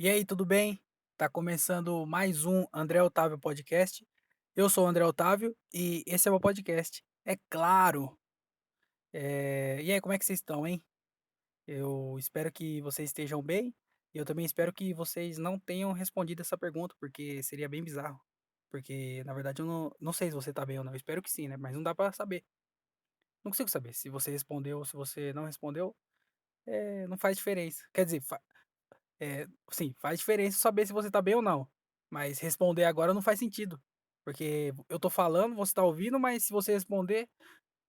E aí, tudo bem? Tá começando mais um André Otávio Podcast. Eu sou o André Otávio e esse é o meu podcast. É claro! E aí, como é que vocês estão, hein? Eu espero que vocês estejam bem e eu também espero que vocês não tenham respondido essa pergunta, porque seria bem bizarro. Porque, na verdade, eu não sei se você tá bem ou não. Eu espero que sim, né? Mas não dá pra saber. Não consigo saber se você respondeu ou se você não respondeu. Não faz diferença. Quer dizer, sim, faz diferença saber se você tá bem ou não. Mas responder agora não faz sentido. Porque eu tô falando, você tá ouvindo, mas se você responder,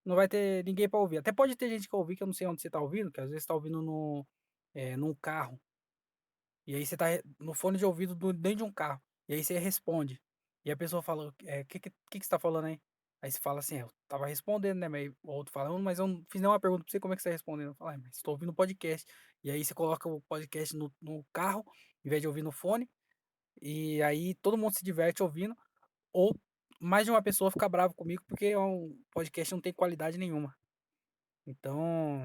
não vai ter ninguém pra ouvir. Até pode ter gente que ouvir, que eu não sei onde você tá ouvindo, que às vezes tá ouvindo num carro. E aí você tá no fone de ouvido dentro de um carro. E aí você responde. E a pessoa fala, que você tá falando aí? Aí você fala assim, eu tava respondendo, né? Mas o outro fala, mas eu não fiz nenhuma pergunta pra você, como é que você tá respondendo? Eu falo, mas estou ouvindo podcast. E aí você coloca o podcast no carro, em vez de ouvir no fone. E aí todo mundo se diverte ouvindo. Ou mais de uma pessoa fica bravo comigo, porque é um podcast não tem qualidade nenhuma. Então,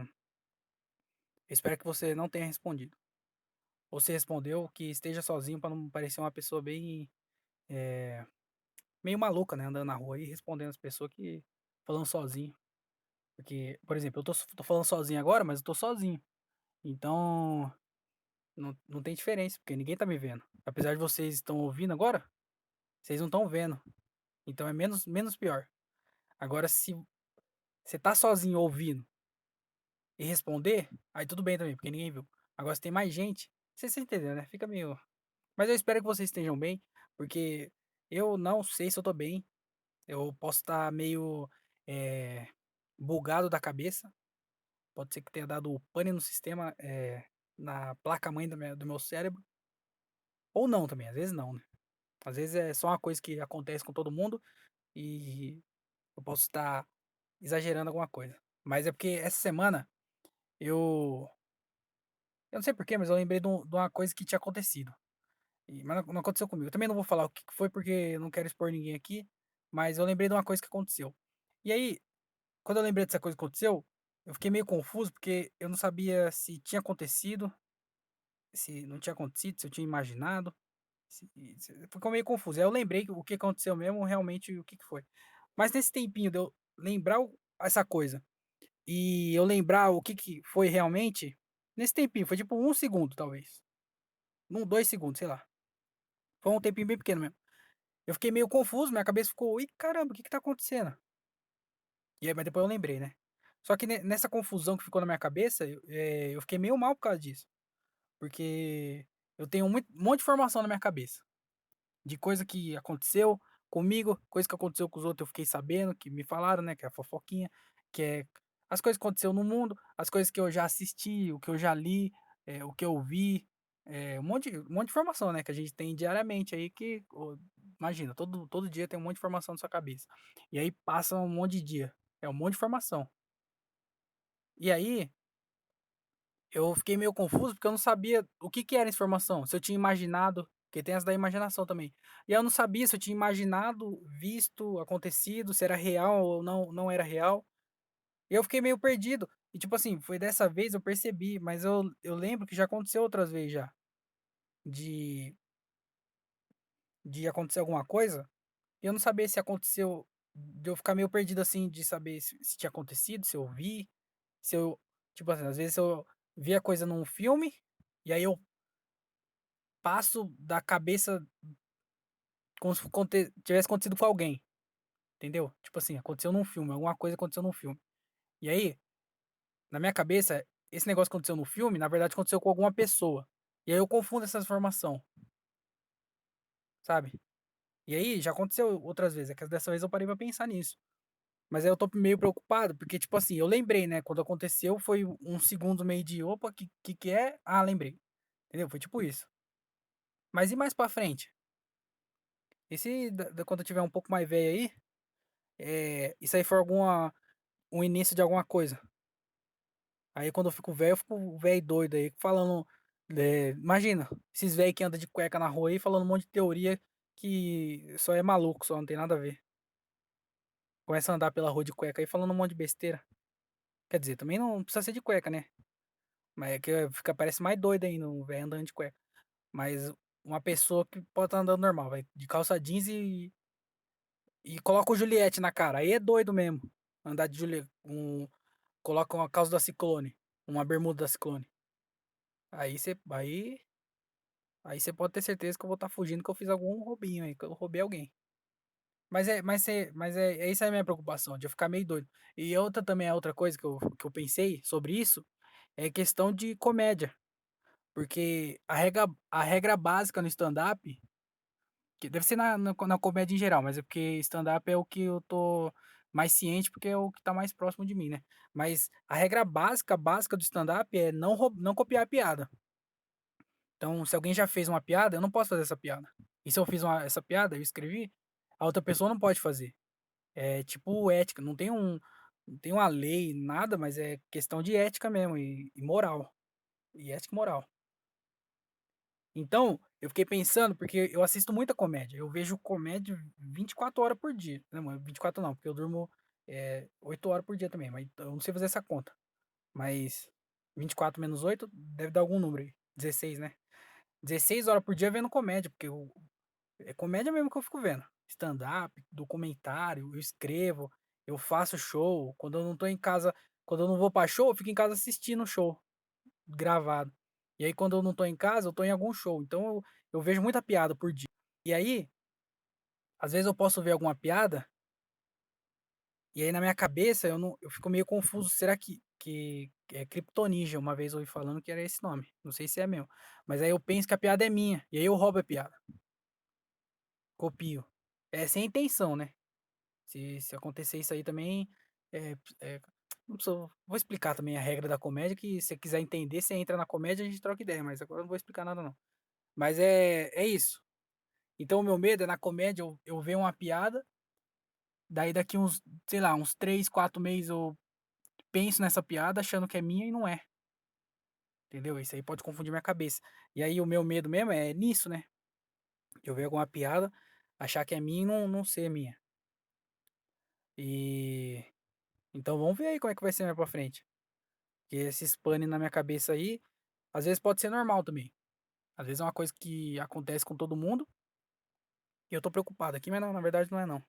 eu espero que você não tenha respondido. Ou se respondeu, que esteja sozinho para não parecer uma pessoa bem meio maluca, né? Andando na rua e respondendo as pessoas que falando sozinho. Porque, por exemplo, tô falando sozinho agora, mas eu tô sozinho. Então, não tem diferença, porque ninguém tá me vendo. Apesar de vocês estão ouvindo agora, vocês não estão vendo. Então é menos pior. Agora, se você tá sozinho ouvindo e responder, aí tudo bem também, porque ninguém viu. Agora, se tem mais gente, vocês entenderam, né? Fica meio. Mas eu espero que vocês estejam bem, porque eu não sei se eu tô bem. Eu posso estar meio é, bugado da cabeça. Pode ser que tenha dado pane no sistema, na placa-mãe do meu cérebro. Ou não também, às vezes não, né? Às vezes é só uma coisa que acontece com todo mundo e eu posso estar exagerando alguma coisa. Mas é porque essa semana eu. Eu não sei porquê, mas eu lembrei de uma coisa que tinha acontecido. Mas não aconteceu comigo. Eu também não vou falar o que foi porque eu não quero expor ninguém aqui. Mas eu lembrei de uma coisa que aconteceu. E aí, quando eu lembrei dessa coisa que aconteceu, eu fiquei meio confuso porque eu não sabia se tinha acontecido, se não tinha acontecido, se eu tinha imaginado. Ficou meio confuso. Aí eu lembrei o que aconteceu mesmo, realmente o que foi. Mas nesse tempinho de eu lembrar essa coisa e eu lembrar o que foi realmente, nesse tempinho, foi tipo um segundo, talvez. Um, 2 segundos, sei lá. Foi um tempinho bem pequeno mesmo. Eu fiquei meio confuso, minha cabeça ficou, ih, caramba, o que tá acontecendo? E aí, mas depois eu lembrei, né? Só que nessa confusão que ficou na minha cabeça, eu fiquei meio mal por causa disso. Porque eu tenho um monte de informação na minha cabeça. De coisa que aconteceu comigo, coisa que aconteceu com os outros, eu fiquei sabendo, que me falaram, né? Que é a fofoquinha, que é as coisas que aconteceu no mundo, as coisas que eu já assisti, o que eu já li, o que eu vi, um monte de informação, né? Que a gente tem diariamente aí que, ô, imagina, todo dia tem um monte de informação na sua cabeça. E aí passa um monte de dia. É um monte de informação. E aí, eu fiquei meio confuso porque eu não sabia o que era essa informação. Se eu tinha imaginado, porque tem essa da imaginação também. E eu não sabia se eu tinha imaginado, visto, acontecido, se era real ou não era real. E eu fiquei meio perdido. E tipo assim, foi dessa vez eu percebi, mas eu lembro que já aconteceu outras vezes já. De, de acontecer alguma coisa. E eu não sabia se aconteceu, de eu ficar meio perdido assim, de saber se tinha acontecido, se eu vi, se eu. Tipo assim, às vezes eu vi a coisa num filme, e aí eu passo da cabeça como se tivesse acontecido com alguém, entendeu? Tipo assim, aconteceu num filme, alguma coisa aconteceu num filme. E aí, na minha cabeça, esse negócio que aconteceu no filme, na verdade aconteceu com alguma pessoa. E aí eu confundo essa informação, sabe? E aí já aconteceu outras vezes, é que dessa vez eu parei pra pensar nisso. Mas aí eu tô meio preocupado, porque, tipo assim, eu lembrei, né? Quando aconteceu, foi um segundo meio de, opa, que é? Ah, lembrei. Entendeu? Foi tipo isso. Mas e mais pra frente? E se quando eu tiver um pouco mais velho aí, isso aí for um início de alguma coisa. Aí quando eu fico velho doido aí, falando. Imagina, esses velhos que andam de cueca na rua aí falando um monte de teoria que só é maluco, só não tem nada a ver. Começa a andar pela rua de cueca aí falando um monte de besteira. Quer dizer, também não precisa ser de cueca, né? Mas é que parece mais doido ainda, um velho andando de cueca. Mas uma pessoa que pode estar andando normal, vai de calça jeans e coloca o Juliette na cara. Aí é doido mesmo. Andar de Juliette. Coloca uma calça da Ciclone. Uma bermuda da Ciclone. Aí você pode ter certeza que eu vou estar fugindo que eu fiz algum roubinho aí, que eu roubei alguém. Mas essa é a minha preocupação, de eu ficar meio doido. E outra também, é outra coisa que eu pensei sobre isso, é questão de comédia. Porque a regra básica no stand-up, que deve ser na comédia em geral, mas é porque stand-up é o que eu tô mais ciente, porque é o que tá mais próximo de mim, né? Mas a regra básica do stand-up é não copiar a piada. Então, se alguém já fez uma piada, eu não posso fazer essa piada. E se eu fiz essa piada, eu escrevi, a outra pessoa não pode fazer. É tipo ética, não tem uma lei, nada, mas é questão de ética mesmo e moral. E ética e moral. Então, eu fiquei pensando, porque eu assisto muita comédia. Eu vejo comédia 24 horas por dia. Não, 24 não, porque eu durmo 8 horas por dia também, mas eu não sei fazer essa conta. Mas 24 menos 8 deve dar algum número aí. 16, né? 16 horas por dia vendo comédia, porque é comédia mesmo que eu fico vendo. Stand-up, documentário, eu escrevo, eu faço show. Quando eu não tô em casa, quando eu não vou pra show, eu fico em casa assistindo o show gravado. E aí, quando eu não tô em casa, eu tô em algum show. Então, eu vejo muita piada por dia. E aí, às vezes eu posso ver alguma piada, e aí na minha cabeça eu, não, eu fico meio confuso. Será que é Kryptonija? Uma vez eu ouvi falando que era esse nome. Não sei se é mesmo. Mas aí eu penso que a piada é minha. E aí eu roubo a piada. Copio. É sem intenção, né? Se acontecer isso aí também, é, é, não vou explicar também a regra da comédia, que se você quiser entender, você entra na comédia e a gente troca ideia, mas agora eu não vou explicar nada não. Mas é isso. Então o meu medo é na comédia eu ver uma piada, daí daqui uns, sei lá, uns 3, 4 meses eu penso nessa piada achando que é minha e não é. Entendeu? Isso aí pode confundir minha cabeça. E aí o meu medo mesmo é nisso, né? Eu ver alguma piada, achar que é minha e não ser minha. E então vamos ver aí como é que vai ser mais pra frente. Porque esses pane na minha cabeça aí, às vezes pode ser normal também. Às vezes é uma coisa que acontece com todo mundo e eu tô preocupado aqui, mas não, na verdade não é não.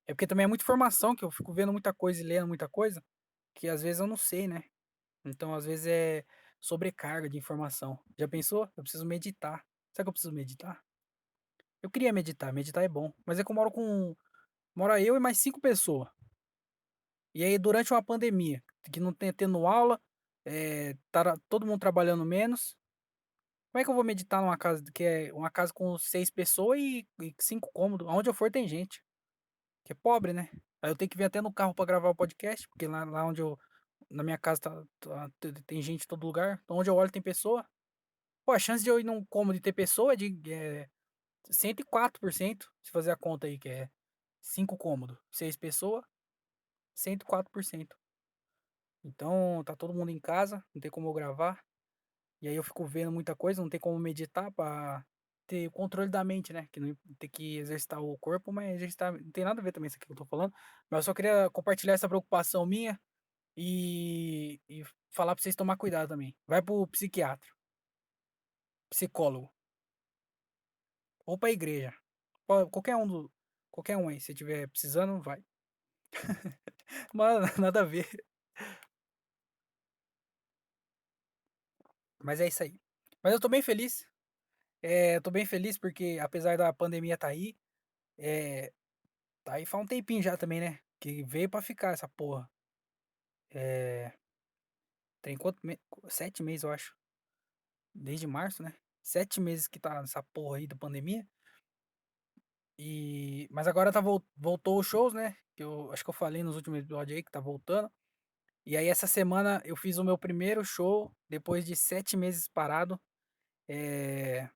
É porque também é muita informação, que eu fico vendo muita coisa e lendo muita coisa, que às vezes eu não sei, né? Então às vezes é sobrecarga de informação. Já pensou? Eu preciso meditar. Sabe que eu preciso meditar? Eu queria meditar, meditar é bom. Mas é que eu moro com. Mora eu e mais 5 pessoas. E aí, durante uma pandemia, que não tem tendo aula, tá todo mundo trabalhando menos. Como é que eu vou meditar numa casa que é uma casa com 6 pessoas e 5 cômodos? Onde eu for tem gente. Que é pobre, né? Aí eu tenho que vir até no carro pra gravar o podcast, porque lá onde eu. Na minha casa tem gente em todo lugar. Então onde eu olho tem pessoa. Pô, a chance de eu ir num cômodo e ter pessoa é de 104%. Se fazer a conta aí, que é 5 cômodos, 6 pessoas, 104%. Então tá todo mundo em casa, não tem como eu gravar. E aí eu fico vendo muita coisa, não tem como meditar pra ter o controle da mente, né? Que não tem que exercitar o corpo, mas exercitar. Não tem nada a ver também isso aqui que eu tô falando. Mas eu só queria compartilhar essa preocupação minha e falar pra vocês tomar cuidado também. Vai pro psiquiatra, psicólogo, ou pra igreja. Qualquer um qualquer um aí, se tiver precisando, vai. Mas nada a ver. Mas é isso aí. Mas eu tô bem feliz. Eu tô bem feliz porque apesar da pandemia tá aí, é, tá aí faz um tempinho já também, né? Que veio pra ficar essa porra. É, tem quanto? 7 meses, eu acho. Desde março, né? 7 meses que tá essa porra aí da pandemia. Mas agora voltou os shows, né? Que eu acho que eu falei nos últimos episódios aí que tá voltando. E aí essa semana eu fiz o meu primeiro show depois de 7 meses parado. É,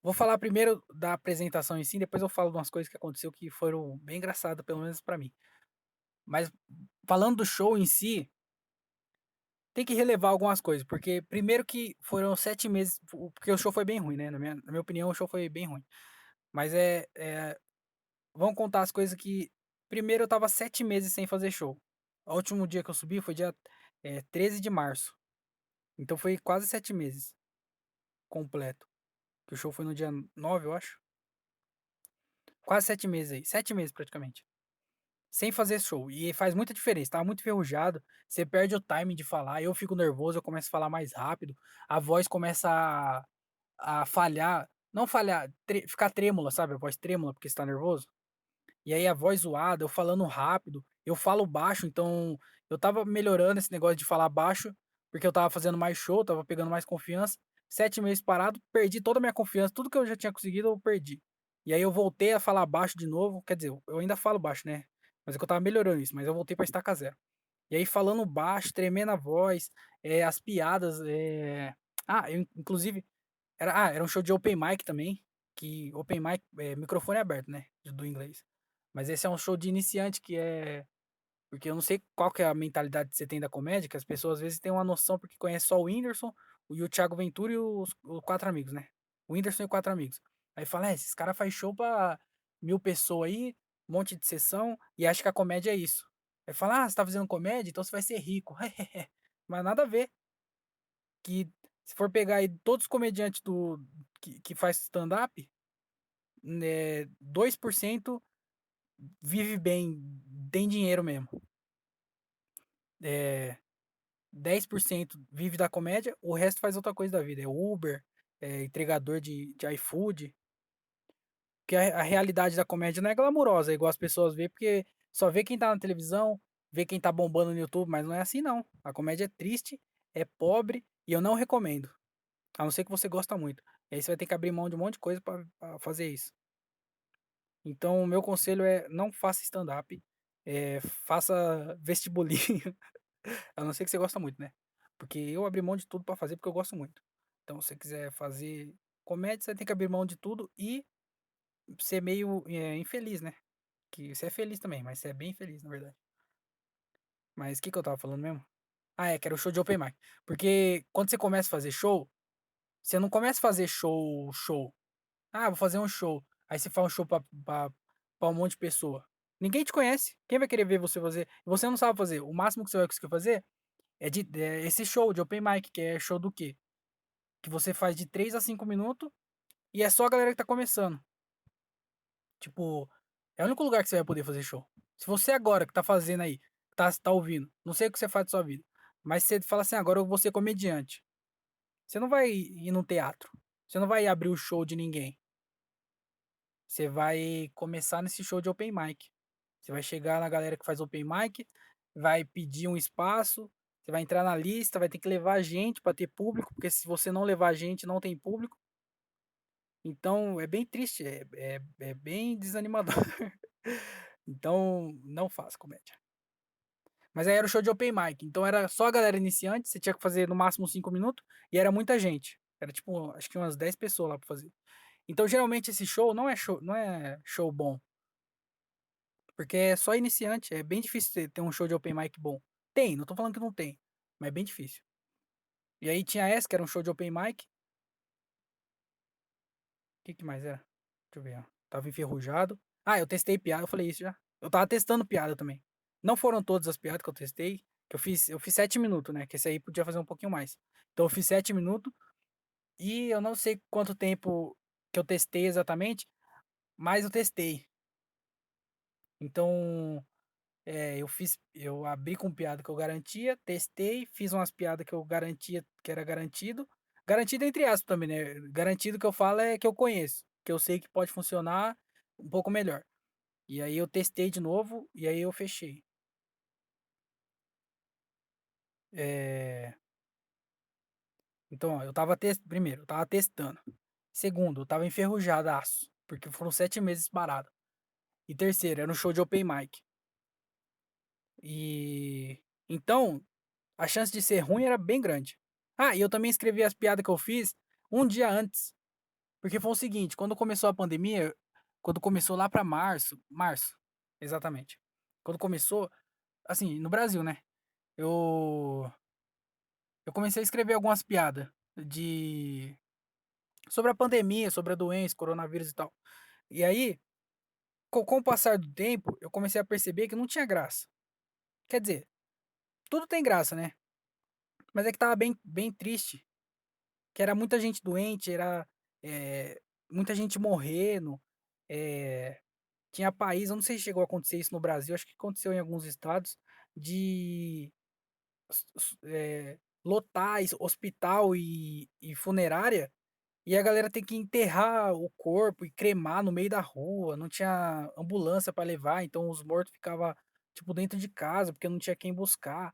Vou falar primeiro da apresentação em si, depois eu falo de umas coisas que aconteceu que foram bem engraçadas, pelo menos pra mim. Mas falando do show em si, tem que relevar algumas coisas, porque primeiro que foram 7 meses, porque o show foi bem ruim, né? Na minha opinião, o show foi bem ruim. Mas vamos contar as coisas que. Primeiro eu tava 7 meses sem fazer show. O último dia que eu subi foi dia 13 de março. Então foi quase 7 meses completo. que o show foi no dia 9, eu acho. Quase 7 meses aí, 7 meses praticamente. Sem fazer show. E faz muita diferença. Tava muito enferrujado, você perde o timing de falar, eu fico nervoso, eu começo a falar mais rápido, a voz começa a falhar, não falhar, ficar trêmula, sabe? A voz trêmula porque você tá nervoso. E aí a voz zoada, eu falando rápido, eu falo baixo, então eu tava melhorando esse negócio de falar baixo, porque eu tava fazendo mais show, tava pegando mais confiança. 7 meses parado, perdi toda a minha confiança, tudo que eu já tinha conseguido, eu perdi. E aí eu voltei a falar baixo de novo, quer dizer, eu ainda falo baixo, né? Mas é que eu tava melhorando isso, mas eu voltei pra estaca zero. E aí falando baixo, tremendo a voz, as piadas, inclusive, era um show de open mic também, que open mic é microfone aberto, né? Do inglês. Mas esse é um show de iniciante que é. Porque eu não sei qual que é a mentalidade que você tem da comédia, que as pessoas às vezes têm uma noção porque conhece só o Whindersson, e o Thiago Ventura e os quatro amigos, né? O Whindersson e quatro amigos. Aí fala, esses caras faz show pra 1.000 pessoas aí, um monte de sessão, e acha que a comédia é isso. Aí fala, você tá fazendo comédia, então você vai ser rico. Mas nada a ver. Que se for pegar aí todos os comediantes que faz stand-up, 2% vive bem, tem dinheiro mesmo. 10% vive da comédia, o resto faz outra coisa da vida. É Uber, entregador de iFood. Porque a realidade da comédia não é glamurosa, igual as pessoas veem, porque só vê quem tá na televisão, vê quem tá bombando no YouTube, mas não é assim não. A comédia é triste, é pobre e eu não recomendo. A não ser que você gosta muito. E aí você vai ter que abrir mão de um monte de coisa pra fazer isso. Então, o meu conselho é não faça stand-up, faça vestibulinho, a não ser que você gosta muito, né? Porque eu abri mão de tudo pra fazer porque eu gosto muito. Então, se você quiser fazer comédia, você tem que abrir mão de tudo e ser meio infeliz, né? Que você é feliz também, mas você é bem feliz, na verdade. Mas o que eu tava falando mesmo? Que era o show de open mic. Porque quando você começa a fazer show, você não começa a fazer show. Vou fazer um show. Aí você faz um show pra um monte de pessoa. Ninguém te conhece. Quem vai querer ver você fazer? E você não sabe fazer. O máximo que você vai conseguir fazer é esse show de open mic, que é show do quê? Que você faz de 3 a 5 minutos e é só a galera que tá começando. Tipo, é o único lugar que você vai poder fazer show. Se você agora que tá fazendo aí, tá ouvindo, não sei o que você faz da sua vida, mas você fala assim, agora eu vou ser comediante. Você não vai ir num teatro. Você não vai abrir o show de ninguém. Você vai começar nesse show de open mic. Você vai chegar na galera que faz open mic, vai pedir um espaço, você vai entrar na lista, vai ter que levar gente para ter público, porque se você não levar gente, não tem público. Então é bem triste, é bem desanimador. Então não faça comédia. Mas aí era o show de open mic, então era só a galera iniciante, você tinha que fazer no máximo 5 minutos, e era muita gente. Era tipo, acho que umas 10 pessoas lá pra fazer. Então geralmente esse show não é show bom. Porque é só iniciante, é bem difícil ter um show de open mic bom. Tem, não tô falando que não tem, mas é bem difícil. E aí tinha essa, que era um show de open mic. O que mais era? Deixa eu ver, ó. Tava enferrujado. Eu testei piada, eu falei isso já. Eu tava testando piada também. Não foram todas as piadas que eu testei, que eu fiz 7 minutos, né? Que esse aí podia fazer um pouquinho mais. Então eu fiz 7 minutos e eu não sei quanto tempo que eu testei exatamente, mas eu testei. Então, eu abri com piada que eu garantia, testei, fiz umas piadas que eu garantia que era garantido. Garantido entre aspas também, né? Garantido que eu falo é que eu conheço, que eu sei que pode funcionar um pouco melhor. E aí eu testei de novo e aí eu fechei. É, Então, ó, primeiro, eu tava testando. Segundo, eu tava enferrujadaço, porque foram 7 meses parado. E terceiro, era um show de open mic. E então, a chance de ser ruim era bem grande. E eu também escrevi as piadas que eu fiz um dia antes. Porque foi o seguinte, quando começou a pandemia, quando começou lá pra março, exatamente. Quando começou, assim, no Brasil, né? Eu eu comecei a escrever algumas piadas de sobre a pandemia, sobre a doença, coronavírus e tal. E aí, com o passar do tempo, eu comecei a perceber que não tinha graça. Quer dizer, tudo tem graça, né? Mas é que tava bem, bem triste, que era muita gente doente, era. eh, muita gente morrendo, eh, tinha país, eu não sei se chegou a acontecer isso no Brasil, acho que aconteceu em alguns estados, de lotar hospital e funerária, e a galera tem que enterrar o corpo e cremar no meio da rua, não tinha ambulância para levar, então os mortos ficava, tipo, dentro de casa, porque não tinha quem buscar.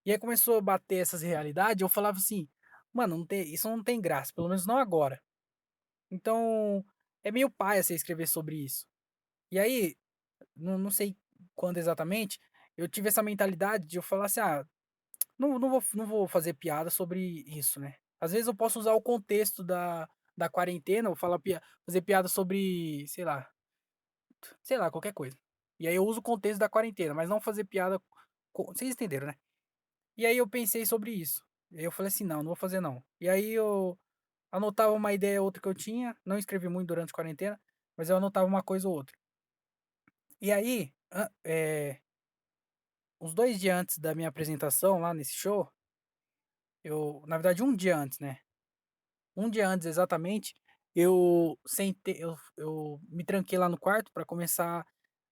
E aí começou a bater essas realidades, eu falava assim: "Mano, não tem isso não tem graça, pelo menos não agora". Então, é meio paia você escrever sobre isso. E aí, não sei quando exatamente, eu tive essa mentalidade de eu falar assim: "Ah, não vou fazer piada sobre isso, né". Às vezes eu posso usar o contexto da quarentena, ou fazer piada sobre, sei lá, qualquer coisa. E aí eu uso o contexto da quarentena, mas não fazer piada vocês entenderam, né. E aí eu pensei sobre isso. E aí eu falei assim: "Não, não vou fazer não". E aí eu anotava uma ideia ou outra que eu tinha, não escrevi muito durante a quarentena, mas eu anotava uma coisa ou outra. E aí, uns 2 dias antes da minha apresentação lá nesse show, na verdade um dia antes, né, um dia antes exatamente, eu me tranquei lá no quarto pra começar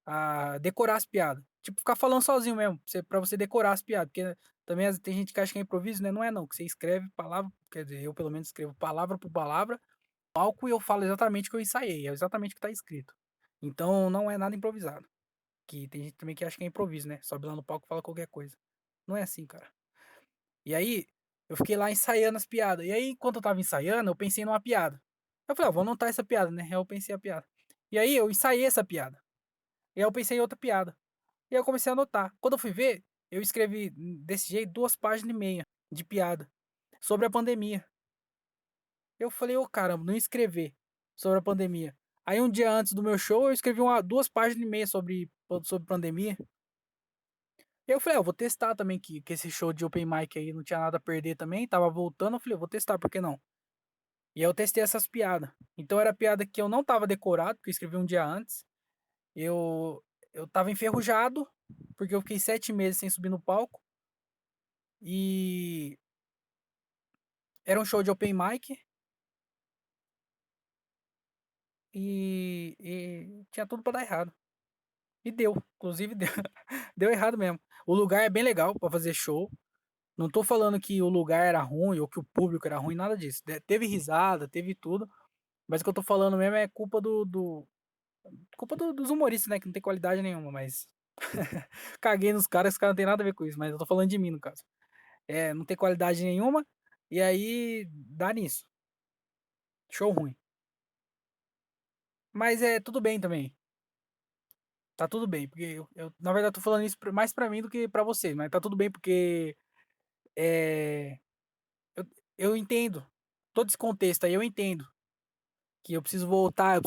a decorar as piadas. Tipo, ficar falando sozinho mesmo, pra você decorar as piadas, porque também tem gente que acha que é improviso, né, não é não, que você escreve palavra, quer dizer, eu pelo menos escrevo palavra por palavra, palco, e eu falo exatamente o que eu ensaiei, é exatamente o que tá escrito. Então não é nada improvisado, que tem gente também que acha que é improviso, né, sobe lá no palco e fala qualquer coisa. Não é assim, cara. E aí, eu fiquei lá ensaiando as piadas. E aí, enquanto eu estava ensaiando, eu pensei numa piada. Eu falei: "Ah, vou anotar essa piada, né". Aí eu pensei a piada. E aí eu ensaiei essa piada. E aí eu pensei em outra piada. E aí eu comecei a anotar. Quando eu fui ver, eu escrevi desse jeito 2 páginas e meia de piada sobre a pandemia. Eu falei: "Ô caramba, não ia escrever sobre a pandemia". Aí um dia antes do meu show, eu escrevi 2 páginas e meia sobre pandemia. E aí eu falei: "Ah, eu vou testar também que esse show de open mic aí não tinha nada a perder também, tava voltando", eu falei: "Eu vou testar, por que não?". E aí eu testei essas piadas. Então era piada que eu não tava decorado, porque eu escrevi um dia antes. Eu tava enferrujado, porque eu fiquei 7 meses sem subir no palco. E era um show de open mic e tinha tudo pra dar errado. E deu, inclusive deu, deu errado mesmo. O lugar é bem legal pra fazer show. Não tô falando que o lugar era ruim ou que o público era ruim, nada disso. Teve risada, teve tudo, mas o que eu tô falando mesmo é culpa dos humoristas, né, que não tem qualidade nenhuma, mas caguei nos caras, os caras não tem nada a ver com isso, mas eu tô falando de mim no caso. Não tem qualidade nenhuma, e aí dá nisso, show ruim. Mas é tudo bem também, tá tudo bem, porque eu na verdade tô falando isso mais pra mim do que pra vocês, mas tá tudo bem porque, eh, eu eu entendo, todo esse contexto aí eu entendo, que eu preciso voltar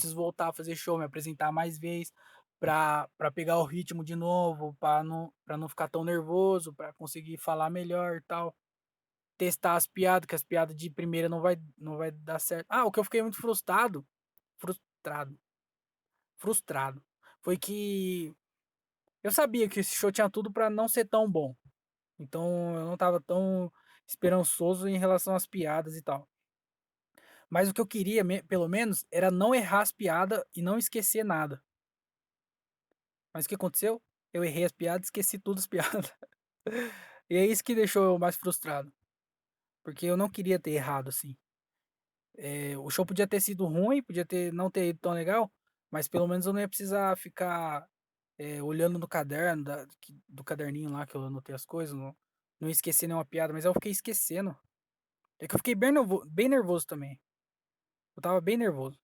a fazer show, me apresentar mais vezes, pra pegar o ritmo de novo, pra não ficar tão nervoso, pra conseguir falar melhor e tal. Testar as piadas, que as piadas de primeira não vai dar certo. Ah, o que eu fiquei muito frustrado, frustrado, foi que eu sabia que esse show tinha tudo pra não ser tão bom. Então eu não estava tão esperançoso em relação às piadas e tal. Mas o que eu queria, pelo menos, era não errar as piadas e não esquecer nada. Mas o que aconteceu? Eu errei as piadas, esqueci tudo as piadas. E é isso que deixou eu mais frustrado, porque eu não queria ter errado assim. O show podia ter sido ruim, podia não ter ido tão legal, mas pelo menos eu não ia precisar ficar, olhando no caderno do caderninho lá que eu anotei as coisas, não ia esquecer nenhuma piada, mas eu fiquei esquecendo. É que eu fiquei bem nervoso também. Eu estava bem nervoso.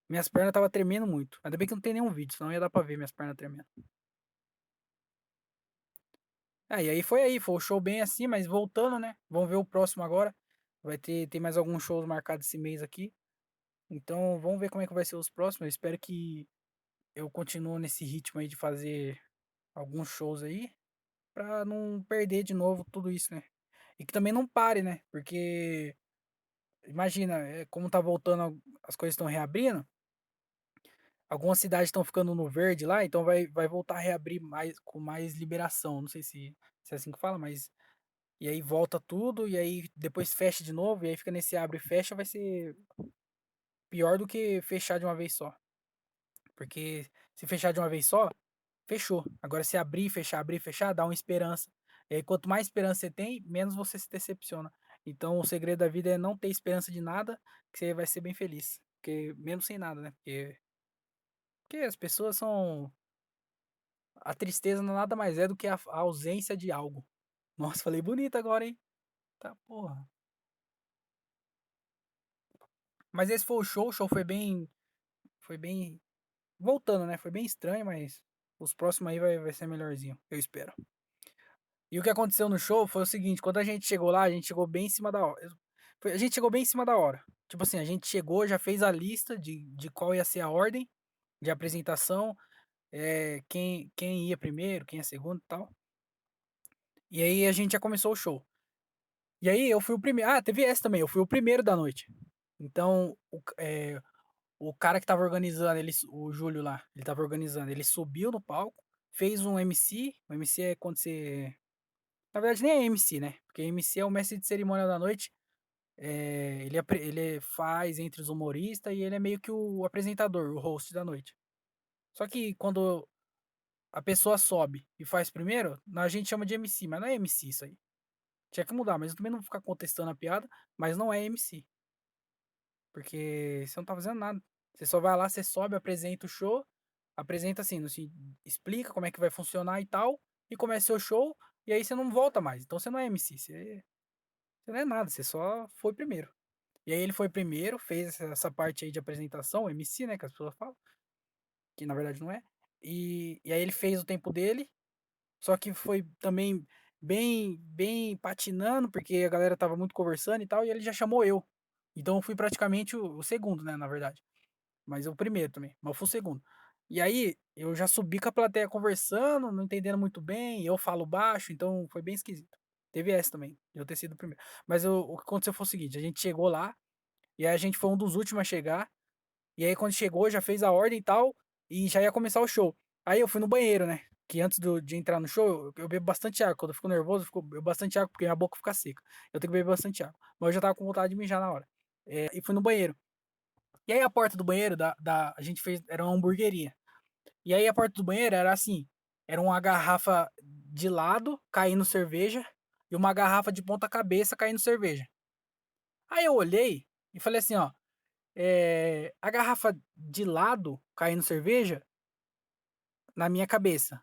Minhas pernas estavam tremendo muito. Ainda bem que não tem nenhum vídeo, senão ia dar pra ver minhas pernas tremendo. E aí foi o show bem assim, mas voltando, né? Vamos ver o próximo agora. Tem mais alguns shows marcados esse mês aqui. Então vamos ver como é que vai ser os próximos. Eu espero que eu continuo nesse ritmo aí de fazer alguns shows aí, pra não perder de novo tudo isso, né? E que também não pare, né? Porque imagina, como tá voltando, as coisas estão reabrindo, algumas cidades estão ficando no verde lá, então vai voltar a reabrir mais com mais liberação. Não sei se é assim que fala, mas e aí volta tudo e aí depois fecha de novo e aí fica nesse abre e fecha, vai ser pior do que fechar de uma vez só. Porque se fechar de uma vez só, fechou. Agora se abrir e fechar, dá uma esperança. E aí quanto mais esperança você tem, menos você se decepciona. Então o segredo da vida é não ter esperança de nada, que você vai ser bem feliz. Porque mesmo sem nada, né? Porque as pessoas são. A tristeza nada mais é do que a ausência de algo. Nossa, falei bonito agora, hein? Tá, porra. Mas esse foi o show foi bem. Foi bem. Voltando, né? Foi bem estranho, mas os próximos aí vai ser melhorzinho, eu espero. E o que aconteceu no show foi o seguinte: quando a gente chegou lá, a gente chegou bem em cima da hora. A gente chegou bem em cima da hora. Tipo assim, a gente chegou, já fez a lista de qual ia ser a ordem de apresentação, quem ia primeiro, quem ia segundo e tal. E aí a gente já começou o show. E aí eu fui o primeiro. Ah, teve essa também, eu fui o primeiro da noite. Então, o cara que tava organizando, o Júlio lá, ele tava organizando, ele subiu no palco, fez um MC. O MC é quando você. Na verdade, nem é MC, né? Porque MC é o mestre de cerimônia da noite. Ele faz entre os humoristas e ele é meio que o apresentador, o host da noite. Só que quando a pessoa sobe e faz primeiro, a gente chama de MC, mas não é MC isso aí. Tinha que mudar, mas eu também não vou ficar contestando a piada, mas não é MC. Porque você não tá fazendo nada. Você só vai lá, você sobe, apresenta o show, apresenta assim, assim, explica como é que vai funcionar e tal, e começa seu show, e aí você não volta mais. Então você não é MC, você não é nada, você só foi primeiro. E aí ele foi primeiro, fez essa parte aí de apresentação, MC, né, que as pessoas falam, que na verdade não é. E aí ele fez o tempo dele, só que foi também bem patinando, porque a galera tava muito conversando e tal, e ele já chamou eu. Então eu fui praticamente o segundo, né, na verdade. Mas o primeiro também, mas eu fui o segundo. E aí eu já subi com a plateia conversando, não entendendo muito bem, eu falo baixo, então foi bem esquisito. Teve essa também, de eu ter sido o primeiro. Mas o que aconteceu foi o seguinte, a gente chegou lá, e aí a gente foi um dos últimos a chegar. E aí quando chegou, já fez a ordem e tal, e já ia começar o show. Aí eu fui no banheiro, né? Que antes de entrar no show, eu bebo bastante água. Quando eu fico nervoso, eu bebo bastante água porque minha boca fica seca. Eu tenho que beber bastante água. Mas eu já tava com vontade de mijar na hora. E fui no banheiro. E aí a porta do banheiro, a gente fez, era uma hamburgueria. E aí a porta do banheiro era assim, era uma garrafa de lado caindo cerveja e uma garrafa de ponta cabeça caindo cerveja. Aí eu olhei e falei assim, ó, a garrafa de lado caindo cerveja, na minha cabeça,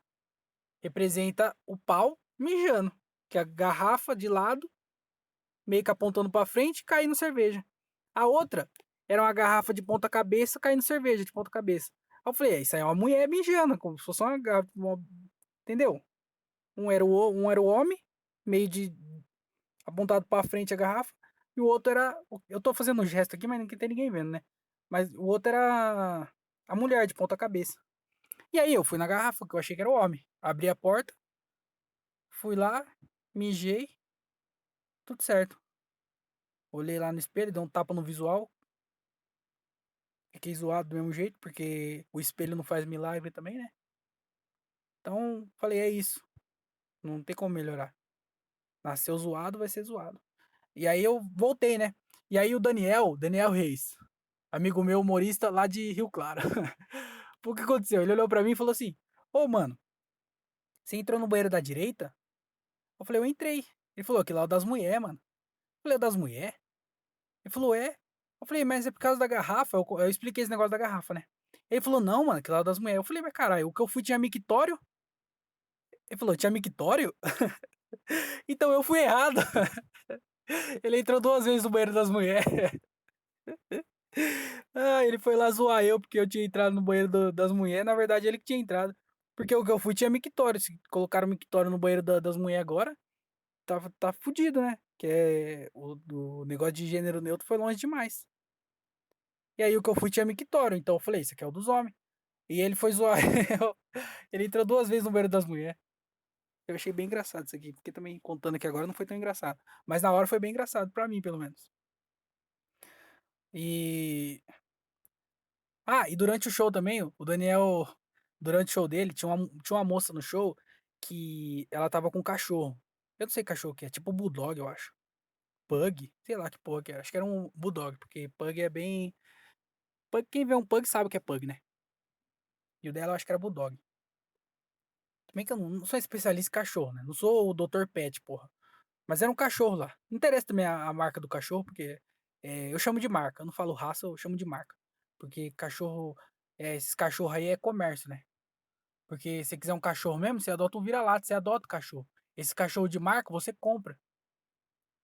representa o pau mijando. Que a garrafa de lado, meio que apontando pra frente, caindo cerveja. A outra era uma garrafa de ponta cabeça caindo cerveja, de ponta cabeça. Aí eu falei, isso aí é uma mulher mijando, como se fosse uma garrafa. Entendeu? Um era o homem, meio de apontado pra frente a garrafa, e o outro era. Eu tô fazendo um gesto aqui, mas não tem ninguém vendo, né? Mas o outro era a mulher de ponta cabeça. E aí eu fui na garrafa, que eu achei que era o homem. Abri a porta, fui lá, mijei, tudo certo. Olhei lá no espelho, dei um tapa no visual. Fiquei zoado do mesmo jeito, porque o espelho não faz milagre também, né? Então, falei, é isso. Não tem como melhorar. Nasceu zoado, vai ser zoado. E aí eu voltei, né? E aí o Daniel Reis, amigo meu humorista lá de Rio Claro. O que aconteceu? Ele olhou pra mim e falou assim: Ô, mano, você entrou no banheiro da direita? Eu falei, eu entrei. Ele falou, que lá é o das mulheres, mano. Eu falei, é o das mulheres? Ele falou, é. Eu falei, mas é por causa da garrafa? Eu expliquei esse negócio da garrafa, né? Ele falou, não, mano, que lá é o das mulheres. Eu falei, mas caralho, o que eu fui tinha mictório? Ele falou, tinha mictório? Então eu fui errado. Ele entrou duas vezes no banheiro das mulheres. Ah, ele foi lá zoar eu porque eu tinha entrado no banheiro das mulheres. Na verdade, ele que tinha entrado. Porque o que eu fui tinha mictório. Se colocaram mictório no banheiro das mulheres agora, tá fudido, né? Que é o negócio de gênero neutro foi longe demais. E aí o que eu fui tinha mictório. Então eu falei, isso aqui é o dos homens. E ele foi zoar eu. Ele entrou duas vezes no banheiro das mulheres. Eu achei bem engraçado isso aqui. Porque também contando aqui agora não foi tão engraçado. Mas na hora foi bem engraçado, pra mim, pelo menos. E e durante o show também, o Daniel, durante o show dele, tinha uma moça no show que ela tava com um cachorro. Eu não sei que cachorro que é, tipo bulldog, eu acho. Pug, sei lá que porra que é. Acho que era um bulldog, porque pug é bem. Pug, quem vê um pug sabe o que é pug, né? E o dela eu acho que era bulldog. Também que eu não sou especialista em cachorro, né? Não sou o Dr. Pet, porra. Mas era um cachorro lá. Não interessa também a marca do cachorro, porque eu chamo de marca. Eu não falo raça, eu chamo de marca. Porque cachorro, esses cachorros aí é comércio, né? Porque se você quiser um cachorro mesmo, você adota um vira-lata, você adota o cachorro. Esse cachorro de marca, você compra.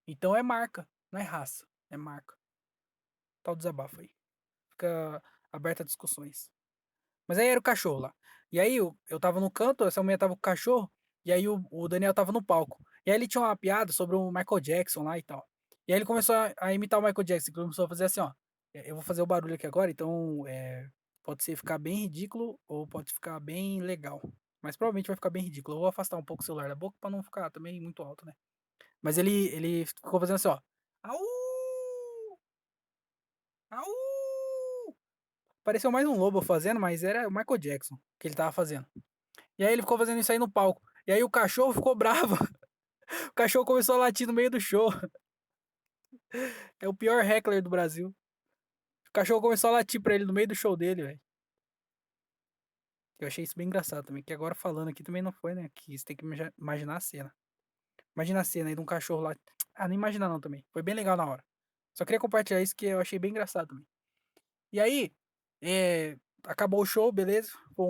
Então é marca, não é raça, é marca. Tá o desabafo aí. Fica aberta a discussões. Mas aí era o cachorro lá. E aí eu tava no canto, essa mulher tava com o cachorro, e aí o Daniel tava no palco. E aí ele tinha uma piada sobre o Michael Jackson lá e tal. E aí ele começou a imitar o Michael Jackson, começou a fazer assim, ó. Eu vou fazer o barulho aqui agora, então pode ser ficar bem ridículo ou pode ficar bem legal. Mas provavelmente vai ficar bem ridículo. Eu vou afastar um pouco o celular da boca pra não ficar também muito alto, né? Mas ele ficou fazendo assim, ó. Au! Au! Pareceu mais um lobo fazendo, mas era o Michael Jackson que ele tava fazendo. E aí ele ficou fazendo isso aí no palco. E aí o cachorro ficou bravo. O cachorro começou a latir no meio do show. É o pior heckler do Brasil. O cachorro começou a latir pra ele no meio do show dele, velho. Eu achei isso bem engraçado também. Que agora falando aqui também não foi, né? Que você tem que imaginar a cena. Imagina a cena aí de um cachorro lá. Ah, não imagina não também. Foi bem legal na hora. Só queria compartilhar isso que eu achei bem engraçado também. E aí, acabou o show, beleza? Foi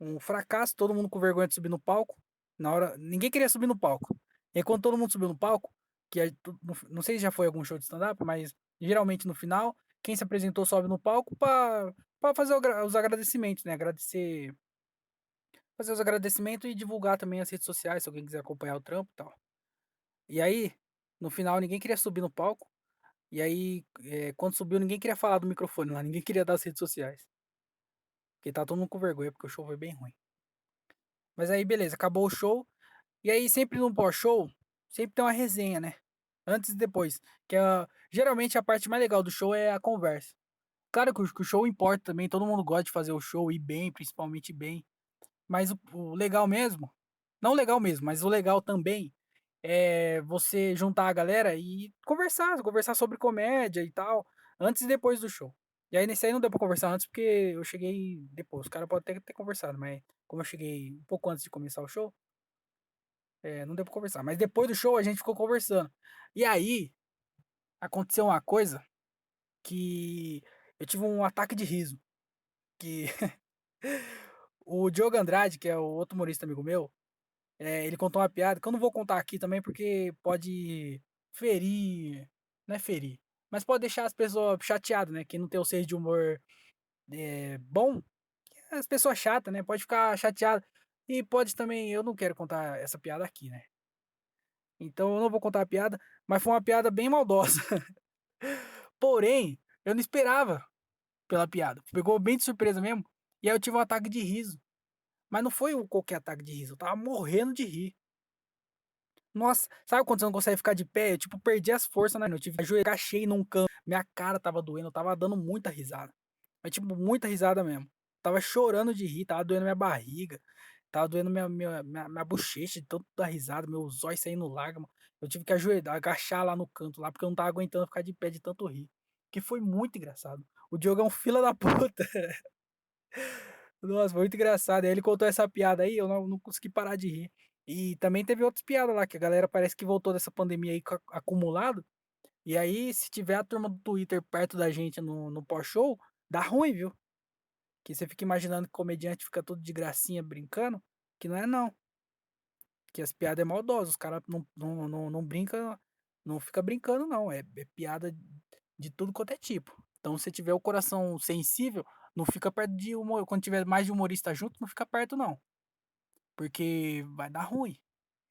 um fracasso, todo mundo com vergonha de subir no palco. Na hora, ninguém queria subir no palco. E aí, quando todo mundo subiu no palco, não sei se já foi algum show de stand-up, mas geralmente no final, quem se apresentou sobe no palco para fazer os agradecimentos, né? Fazer os agradecimentos e divulgar também as redes sociais, se alguém quiser acompanhar o trampo e tal. E aí, no final, ninguém queria subir no palco. E aí, quando subiu, ninguém queria falar do microfone lá, ninguém queria dar as redes sociais. Porque tá todo mundo com vergonha, porque o show foi bem ruim. Mas aí, beleza, acabou o show. E aí, sempre no pós-show, sempre tem uma resenha, né? Antes e depois. Geralmente a parte mais legal do show é a conversa. Claro que o show importa também, todo mundo gosta de fazer o show e bem, principalmente bem. Mas o legal mesmo, não legal mesmo, mas o legal também é você juntar a galera e conversar sobre comédia e tal, antes e depois do show. E aí nesse aí não deu pra conversar antes porque eu cheguei depois. Os caras podem até ter conversado, mas como eu cheguei um pouco antes de começar o show, não deu pra conversar. Mas depois do show a gente ficou conversando. E aí aconteceu uma coisa que eu tive um ataque de riso. Que o Diogo Andrade, que é o outro humorista amigo meu, ele contou uma piada que eu não vou contar aqui também porque pode ferir. Não é ferir, mas pode deixar as pessoas chateadas, né? Quem não tem o senso de humor bom, as pessoas chatas, né? Pode ficar chateado. E pode também. Eu não quero contar essa piada aqui, né? Então eu não vou contar a piada, mas foi uma piada bem maldosa. Porém, eu não esperava pela piada. Pegou bem de surpresa mesmo. E aí eu tive um ataque de riso. Mas não foi qualquer ataque de riso. Eu tava morrendo de rir. Nossa, sabe quando você não consegue ficar de pé? Eu, tipo, perdi as forças, né? Eu tive que ajoelhar cheio num canto. Minha cara tava doendo, eu tava dando muita risada. Mas, tipo, muita risada mesmo. Tava chorando de rir, tava doendo minha barriga. Tava doendo minha bochecha de tanto da risada, meus olhos saindo lágrima. Eu tive que ajoelhar, agachar lá no canto, lá, porque eu não tava aguentando ficar de pé de tanto rir. Que foi muito engraçado. O Diogo é um fila da puta. Nossa, foi muito engraçado. Aí ele contou essa piada aí, eu não consegui parar de rir. E também teve outras piadas lá, que a galera parece que voltou dessa pandemia aí acumulado. E aí, se tiver a turma do Twitter perto da gente no pós-show, dá ruim, viu? Que você fica imaginando que o comediante fica todo de gracinha brincando, que não é não. Que as piadas é maldosas, os caras não brinca, não fica brincando não, é piada de tudo quanto é tipo. Então, se tiver o coração sensível, não fica perto de humor, quando tiver mais de humorista junto, não fica perto não, porque vai dar ruim.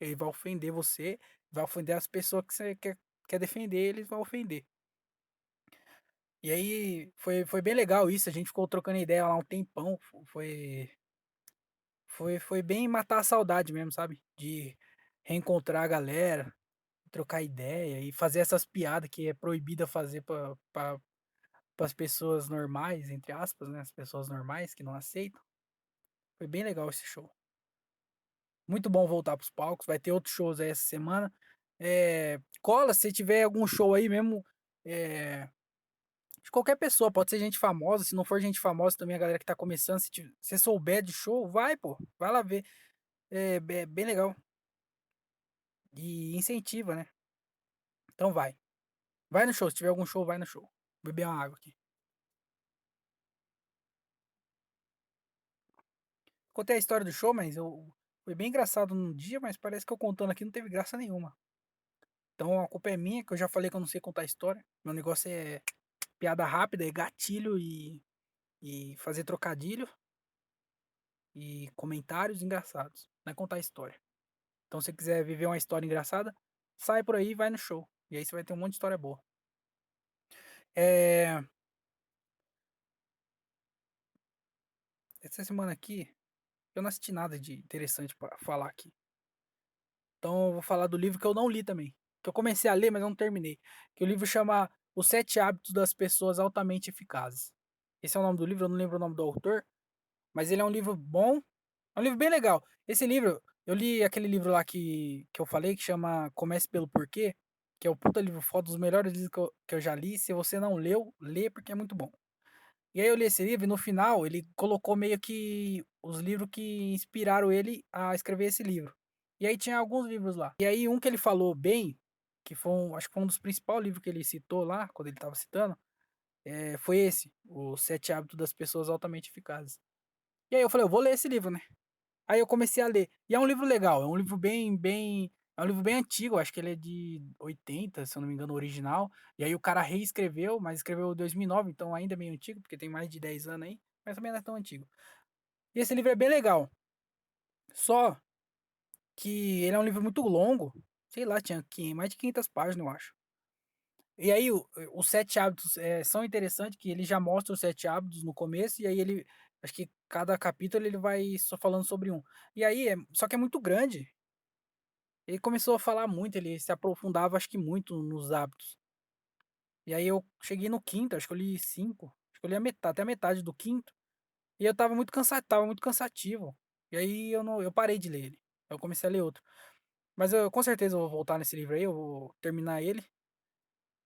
Ele vai ofender você, vai ofender as pessoas que você quer defender, eles vão ofender. E aí foi bem legal isso, a gente ficou trocando ideia lá um tempão, foi bem matar a saudade mesmo, sabe? De reencontrar a galera, trocar ideia e fazer essas piadas que é proibida fazer para as pessoas normais, entre aspas, né? As pessoas normais que não aceitam. Foi bem legal esse show. Muito bom voltar pros palcos. Vai ter outros shows aí essa semana. Cola, se tiver algum show aí mesmo, qualquer pessoa, pode ser gente famosa, se não for gente famosa também, a galera que tá começando, se você souber de show, vai, pô, vai lá ver. É bem legal. E incentiva, né? Então vai. Vai no show, se tiver algum show, vai no show. Beber uma água aqui. Contei a história do show, mas foi bem engraçado num dia, mas parece que eu contando aqui não teve graça nenhuma. Então a culpa é minha, que eu já falei que eu não sei contar história. Meu negócio é piada rápida, é gatilho e fazer trocadilho e comentários engraçados. Não é contar história. Então se você quiser viver uma história engraçada, sai por aí e vai no show. E aí você vai ter um monte de história boa. É, essa semana aqui, eu não assisti nada de interessante pra falar aqui. Então eu vou falar do livro que eu não li também. Que eu comecei a ler, mas não terminei. Que o livro chama Os Sete Hábitos das Pessoas Altamente Eficazes. Esse é o nome do livro, eu não lembro o nome do autor, mas ele é um livro bom, é um livro bem legal. Esse livro, eu li aquele livro lá que eu falei, que chama Comece pelo Porquê, que é o puta livro foda, dos melhores livros que eu já li. Se você não leu, lê porque é muito bom. E aí eu li esse livro e no final ele colocou meio que os livros que inspiraram ele a escrever esse livro. E aí tinha alguns livros lá. E aí um que ele falou bem, que foi acho que foi um dos principais livros que ele citou lá, quando ele estava citando, foi esse, Os Sete Hábitos das Pessoas Altamente Eficazes. E aí eu falei, eu vou ler esse livro, né? Aí eu comecei a ler. E é um livro legal, é um livro é um livro bem antigo, acho que ele é de 80, se eu não me engano, o original. E aí o cara reescreveu, mas escreveu em 2009, então ainda é meio antigo, porque tem mais de 10 anos aí, mas também não é tão antigo. E esse livro é bem legal. Só que ele é um livro muito longo, sei lá, tinha mais de 500 páginas, eu acho. E aí os sete hábitos são interessantes, que ele já mostra os sete hábitos no começo, e aí ele, acho que cada capítulo ele vai só falando sobre um. E aí, só que é muito grande. Ele começou a falar muito, ele se aprofundava, acho que muito nos hábitos. E aí eu cheguei no quinto, acho que eu li cinco, acho que eu li até a metade do quinto, e eu tava muito cansado, tava muito cansativo. E aí eu não, eu parei de ler ele. Eu comecei a ler outro. Mas eu com certeza eu vou voltar nesse livro aí, eu vou terminar ele.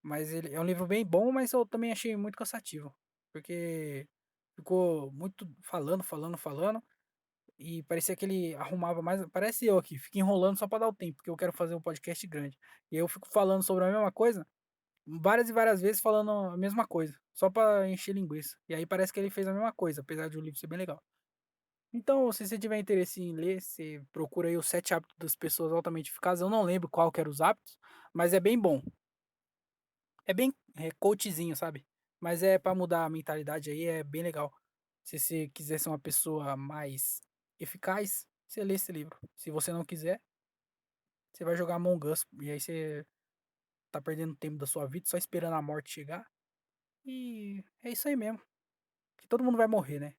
Mas ele é um livro bem bom, mas eu também achei muito cansativo. Porque ficou muito falando. E parecia que ele arrumava mais. Parece eu aqui, fico enrolando só pra dar o tempo, porque eu quero fazer um podcast grande. E aí eu fico falando sobre a mesma coisa, várias e várias vezes falando a mesma coisa, só pra encher linguiça. E aí parece que ele fez a mesma coisa, apesar de o livro ser bem legal. Então, se você tiver interesse em ler, você procura aí os sete hábitos das pessoas altamente eficazes. Eu não lembro qual que eram os hábitos, mas é bem bom. É bem coachzinho, sabe? Mas é pra mudar a mentalidade aí, é bem legal. Se você quiser ser uma pessoa mais eficaz, você lê esse livro. Se você não quiser, você vai jogar Among Us. E aí você tá perdendo tempo da sua vida só esperando a morte chegar. E é isso aí mesmo. Que todo mundo vai morrer, né?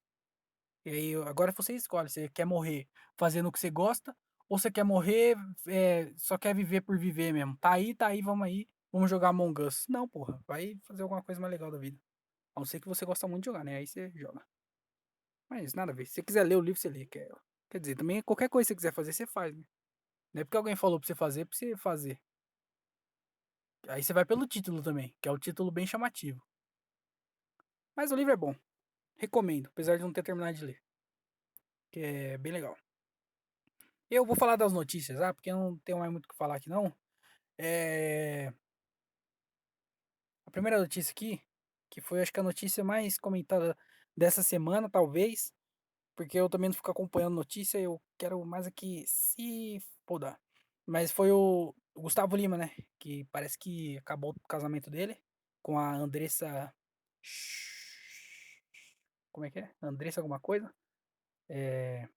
E aí agora você escolhe. Você quer morrer fazendo o que você gosta? Ou você quer morrer, só quer viver por viver mesmo? Tá aí, vamos aí. Vamos jogar Among Us. Não, porra. Vai fazer alguma coisa mais legal da vida. A não ser que você gosta muito de jogar, né? Aí você joga. Mas nada a ver. Se você quiser ler o livro, você lê. Quer dizer, também qualquer coisa que você quiser fazer, você faz, né? Não é porque alguém falou pra você fazer. Aí você vai pelo título também, que é o título bem chamativo. Mas o livro é bom. Recomendo, apesar de não ter terminado de ler. Que é bem legal. Eu vou falar das notícias, porque eu não tenho mais muito o que falar aqui, não. É... A primeira notícia aqui, que foi acho que a notícia mais comentada dessa semana, talvez, porque eu também não fico acompanhando notícia, eu quero mais aqui se podar. Mas foi o Gustavo Lima, né? Que parece que acabou o casamento dele com a Andressa. Como é que é? Andressa alguma coisa? É...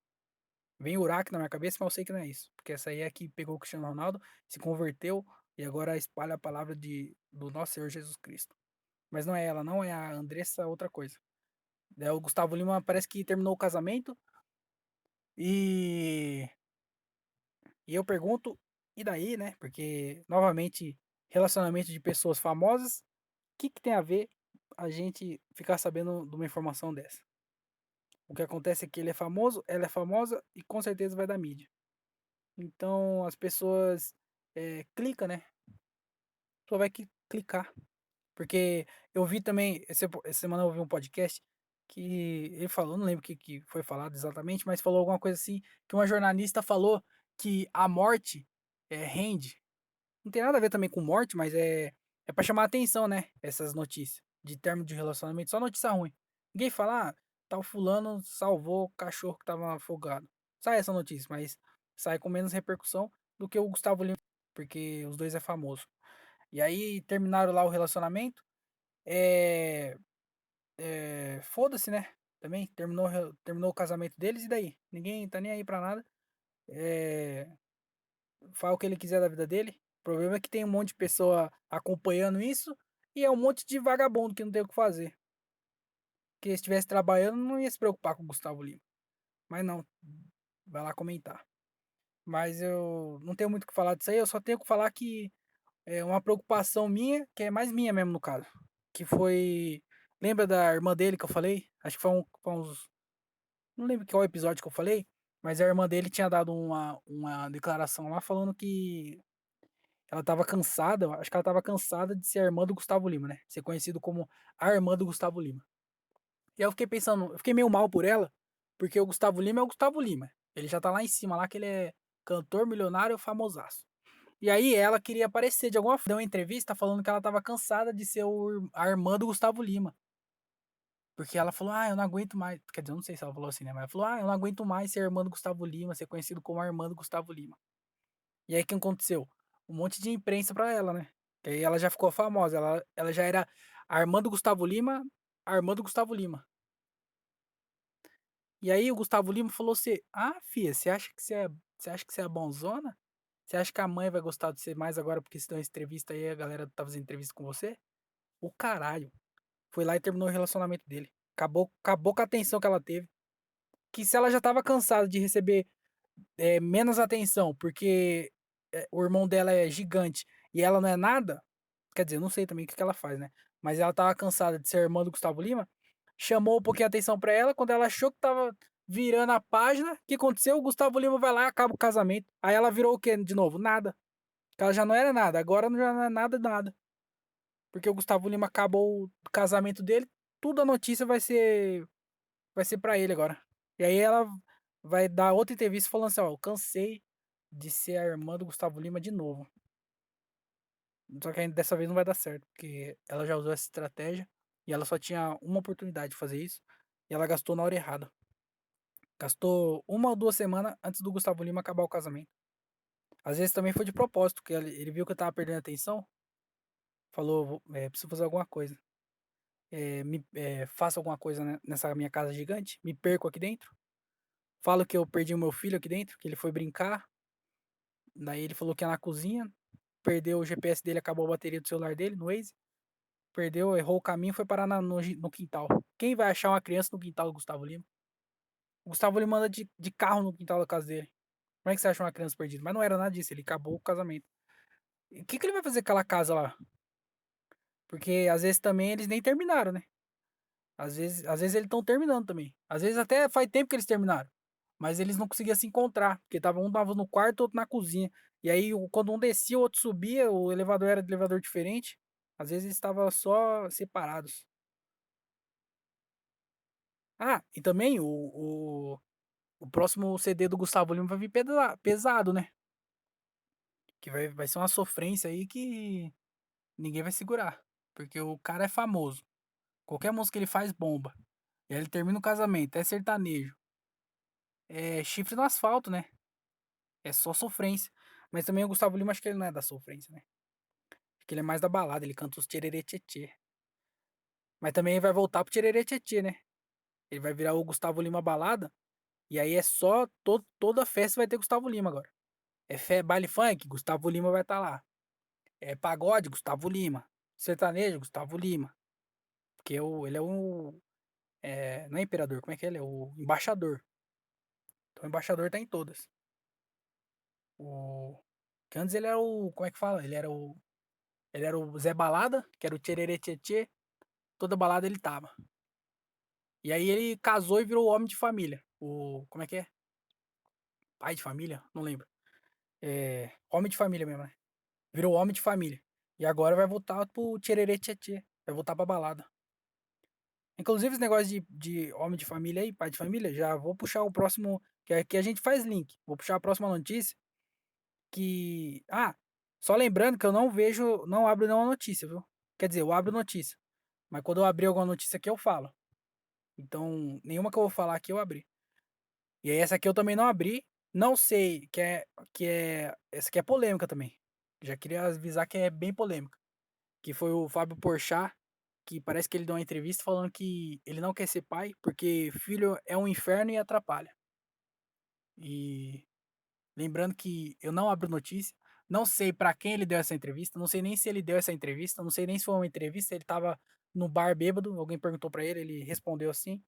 Vem Uraque na minha cabeça, mas eu sei que não é isso. Porque essa aí é que pegou o Cristiano Ronaldo, se converteu e agora espalha a palavra do nosso Senhor Jesus Cristo. Mas não é ela, não é a Andressa, outra coisa. O Gustavo Lima parece que terminou o casamento e E eu pergunto, e daí, né? Porque, novamente, relacionamento de pessoas famosas, o que tem a ver a gente ficar sabendo de uma informação dessa? O que acontece é que ele é famoso, ela é famosa e com certeza vai dar mídia. Então as pessoas clicam, né? Só vai clicar. Porque eu vi também, essa semana eu ouvi um podcast que ele falou, não lembro o que foi falado exatamente, mas falou alguma coisa assim, que uma jornalista falou que a morte rende. Não tem nada a ver também com morte, mas é pra chamar atenção, né? Essas notícias de término de relacionamento, só notícia ruim. Ninguém fala, tal fulano salvou o cachorro que tava afogado. Sai essa notícia, mas sai com menos repercussão do que o Gustavo Lima, porque os dois é famoso. E aí terminaram lá o relacionamento. É, foda-se, né? Também terminou o casamento deles e daí? Ninguém tá nem aí pra nada. É, faz o que ele quiser da vida dele. O problema é que tem um monte de pessoa acompanhando isso e é um monte de vagabundo que não tem o que fazer. Porque se estivesse trabalhando, não ia se preocupar com o Gustavo Lima. Mas não, vai lá comentar. Mas eu não tenho muito o que falar disso aí, eu só tenho que falar que é uma preocupação minha, que é mais minha mesmo no caso. Que foi. Lembra da irmã dele que eu falei? Acho que foi uns. Não lembro qual episódio que eu falei, mas a irmã dele tinha dado uma declaração lá falando que ela tava cansada, acho que ela tava cansada de ser a irmã do Gustavo Lima, né? Ser conhecido como a irmã do Gustavo Lima. E aí eu fiquei pensando, eu fiquei meio mal por ela, porque o Gustavo Lima é o Gustavo Lima. Ele já tá lá em cima, lá que ele é cantor, milionário, famosaço. E aí ela queria aparecer de alguma forma. Deu uma entrevista falando que ela tava cansada de ser a irmã do Gustavo Lima. Porque ela falou, eu não aguento mais. Quer dizer, eu não sei se ela falou assim, né? Mas ela falou, eu não aguento mais ser irmã do Gustavo Lima, ser conhecido como a irmã do Gustavo Lima. E aí o que aconteceu? Um monte de imprensa pra ela, né? Que aí ela já ficou famosa. Ela já era a irmã do Gustavo Lima, a irmã do Gustavo Lima. E aí o Gustavo Lima falou assim: filha, você acha que você é bonzona? Você acha que a mãe vai gostar de você mais agora porque você deu uma entrevista aí, a galera tá fazendo entrevista com você? O caralho. Foi lá e terminou o relacionamento dele. Acabou com a atenção que ela teve. Que se ela já tava cansada de receber menos atenção, porque o irmão dela é gigante e ela não é nada, quer dizer, eu não sei também o que ela faz, né? Mas ela tava cansada de ser irmã do Gustavo Lima, chamou um pouquinho a atenção pra ela, quando ela achou que tava virando a página, o que aconteceu? O Gustavo Lima vai lá e acaba o casamento. Aí ela virou o quê de novo? Nada. Porque ela já não era nada, agora já não é nada, nada. Porque o Gustavo Lima acabou o casamento dele, tudo a notícia vai ser para ele agora. E aí ela vai dar outra entrevista falando assim, eu cansei de ser a irmã do Gustavo Lima de novo. Só que dessa vez não vai dar certo, porque ela já usou essa estratégia e ela só tinha uma oportunidade de fazer isso e ela gastou na hora errada. Gastou 1 ou 2 semanas antes do Gustavo Lima acabar o casamento. Às vezes também foi de propósito, porque ele viu que eu tava perdendo atenção, falou, preciso fazer alguma coisa. Faça alguma coisa nessa minha casa gigante, me perco aqui dentro. Falo que eu perdi o meu filho aqui dentro, que ele foi brincar. Daí ele falou que ia na cozinha, perdeu o GPS dele, acabou a bateria do celular dele no Waze. Perdeu, errou o caminho, foi parar no quintal. Quem vai achar uma criança no quintal do Gustavo Lima? O Gustavo Lima anda de carro no quintal da casa dele. Como é que você acha uma criança perdida? Mas não era nada disso, ele acabou o casamento. E o que ele vai fazer com aquela casa lá? Porque às vezes também eles nem terminaram, né? Às vezes eles estão terminando também. Às vezes até faz tempo que eles terminaram. Mas eles não conseguiam se encontrar. Porque um tava no quarto, outro na cozinha. E aí, quando um descia, o outro subia, o elevador era de elevador diferente. Às vezes eles estavam só separados. E também o próximo CD do Gustavo Lima vai vir pesado, né? Que vai ser uma sofrência aí que ninguém vai segurar. Porque o cara é famoso. Qualquer música que ele faz bomba. E aí ele termina o casamento, é sertanejo. É chifre no asfalto, né? É só sofrência. Mas também o Gustavo Lima, acho que ele não é da sofrência, né? Acho que ele é mais da balada, ele canta os tchererê tchê. Mas também vai voltar pro tchererê tchê, né? Ele vai virar o Gustavo Lima balada. E aí é só. Toda festa vai ter Gustavo Lima agora. Baile funk, Gustavo Lima vai estar lá. É pagode, Gustavo Lima. Sertanejo, Gustavo Lima. Porque ele é o. Não é imperador, como é que ele é? O embaixador. Então o embaixador tá em todas. O. Que antes ele era o. Como é que fala? Ele era o Zé Balada, que era o Tchererê Tchê. Toda balada ele tava. E aí ele casou e virou homem de família. Como é que é? Pai de família? Não lembro. Homem de família mesmo, né? Virou homem de família. E agora vai voltar pro Tchererê Tchê. vai voltar pra balada. Inclusive, esse negócio de homem de família aí, pai de família, já vou puxar o próximo, que aqui a gente faz link. Vou puxar a próxima notícia, que... Ah, só lembrando que eu não vejo, não abro nenhuma notícia, viu? Quer dizer, eu abro notícia, mas quando eu abrir alguma notícia aqui, eu falo. Então, nenhuma que eu vou falar aqui eu abri. E aí essa aqui eu também não abri. Não sei, essa aqui é polêmica também. Já queria avisar que é bem polêmica. Que foi o Fábio Porchat, que parece que ele deu uma entrevista falando que ele não quer ser pai porque filho é um inferno e atrapalha. E lembrando que eu não abro notícia, não sei pra quem ele deu essa entrevista, não sei nem se ele deu essa entrevista, não sei nem se foi uma entrevista, ele tava no bar bêbado, alguém perguntou pra ele, ele respondeu assim.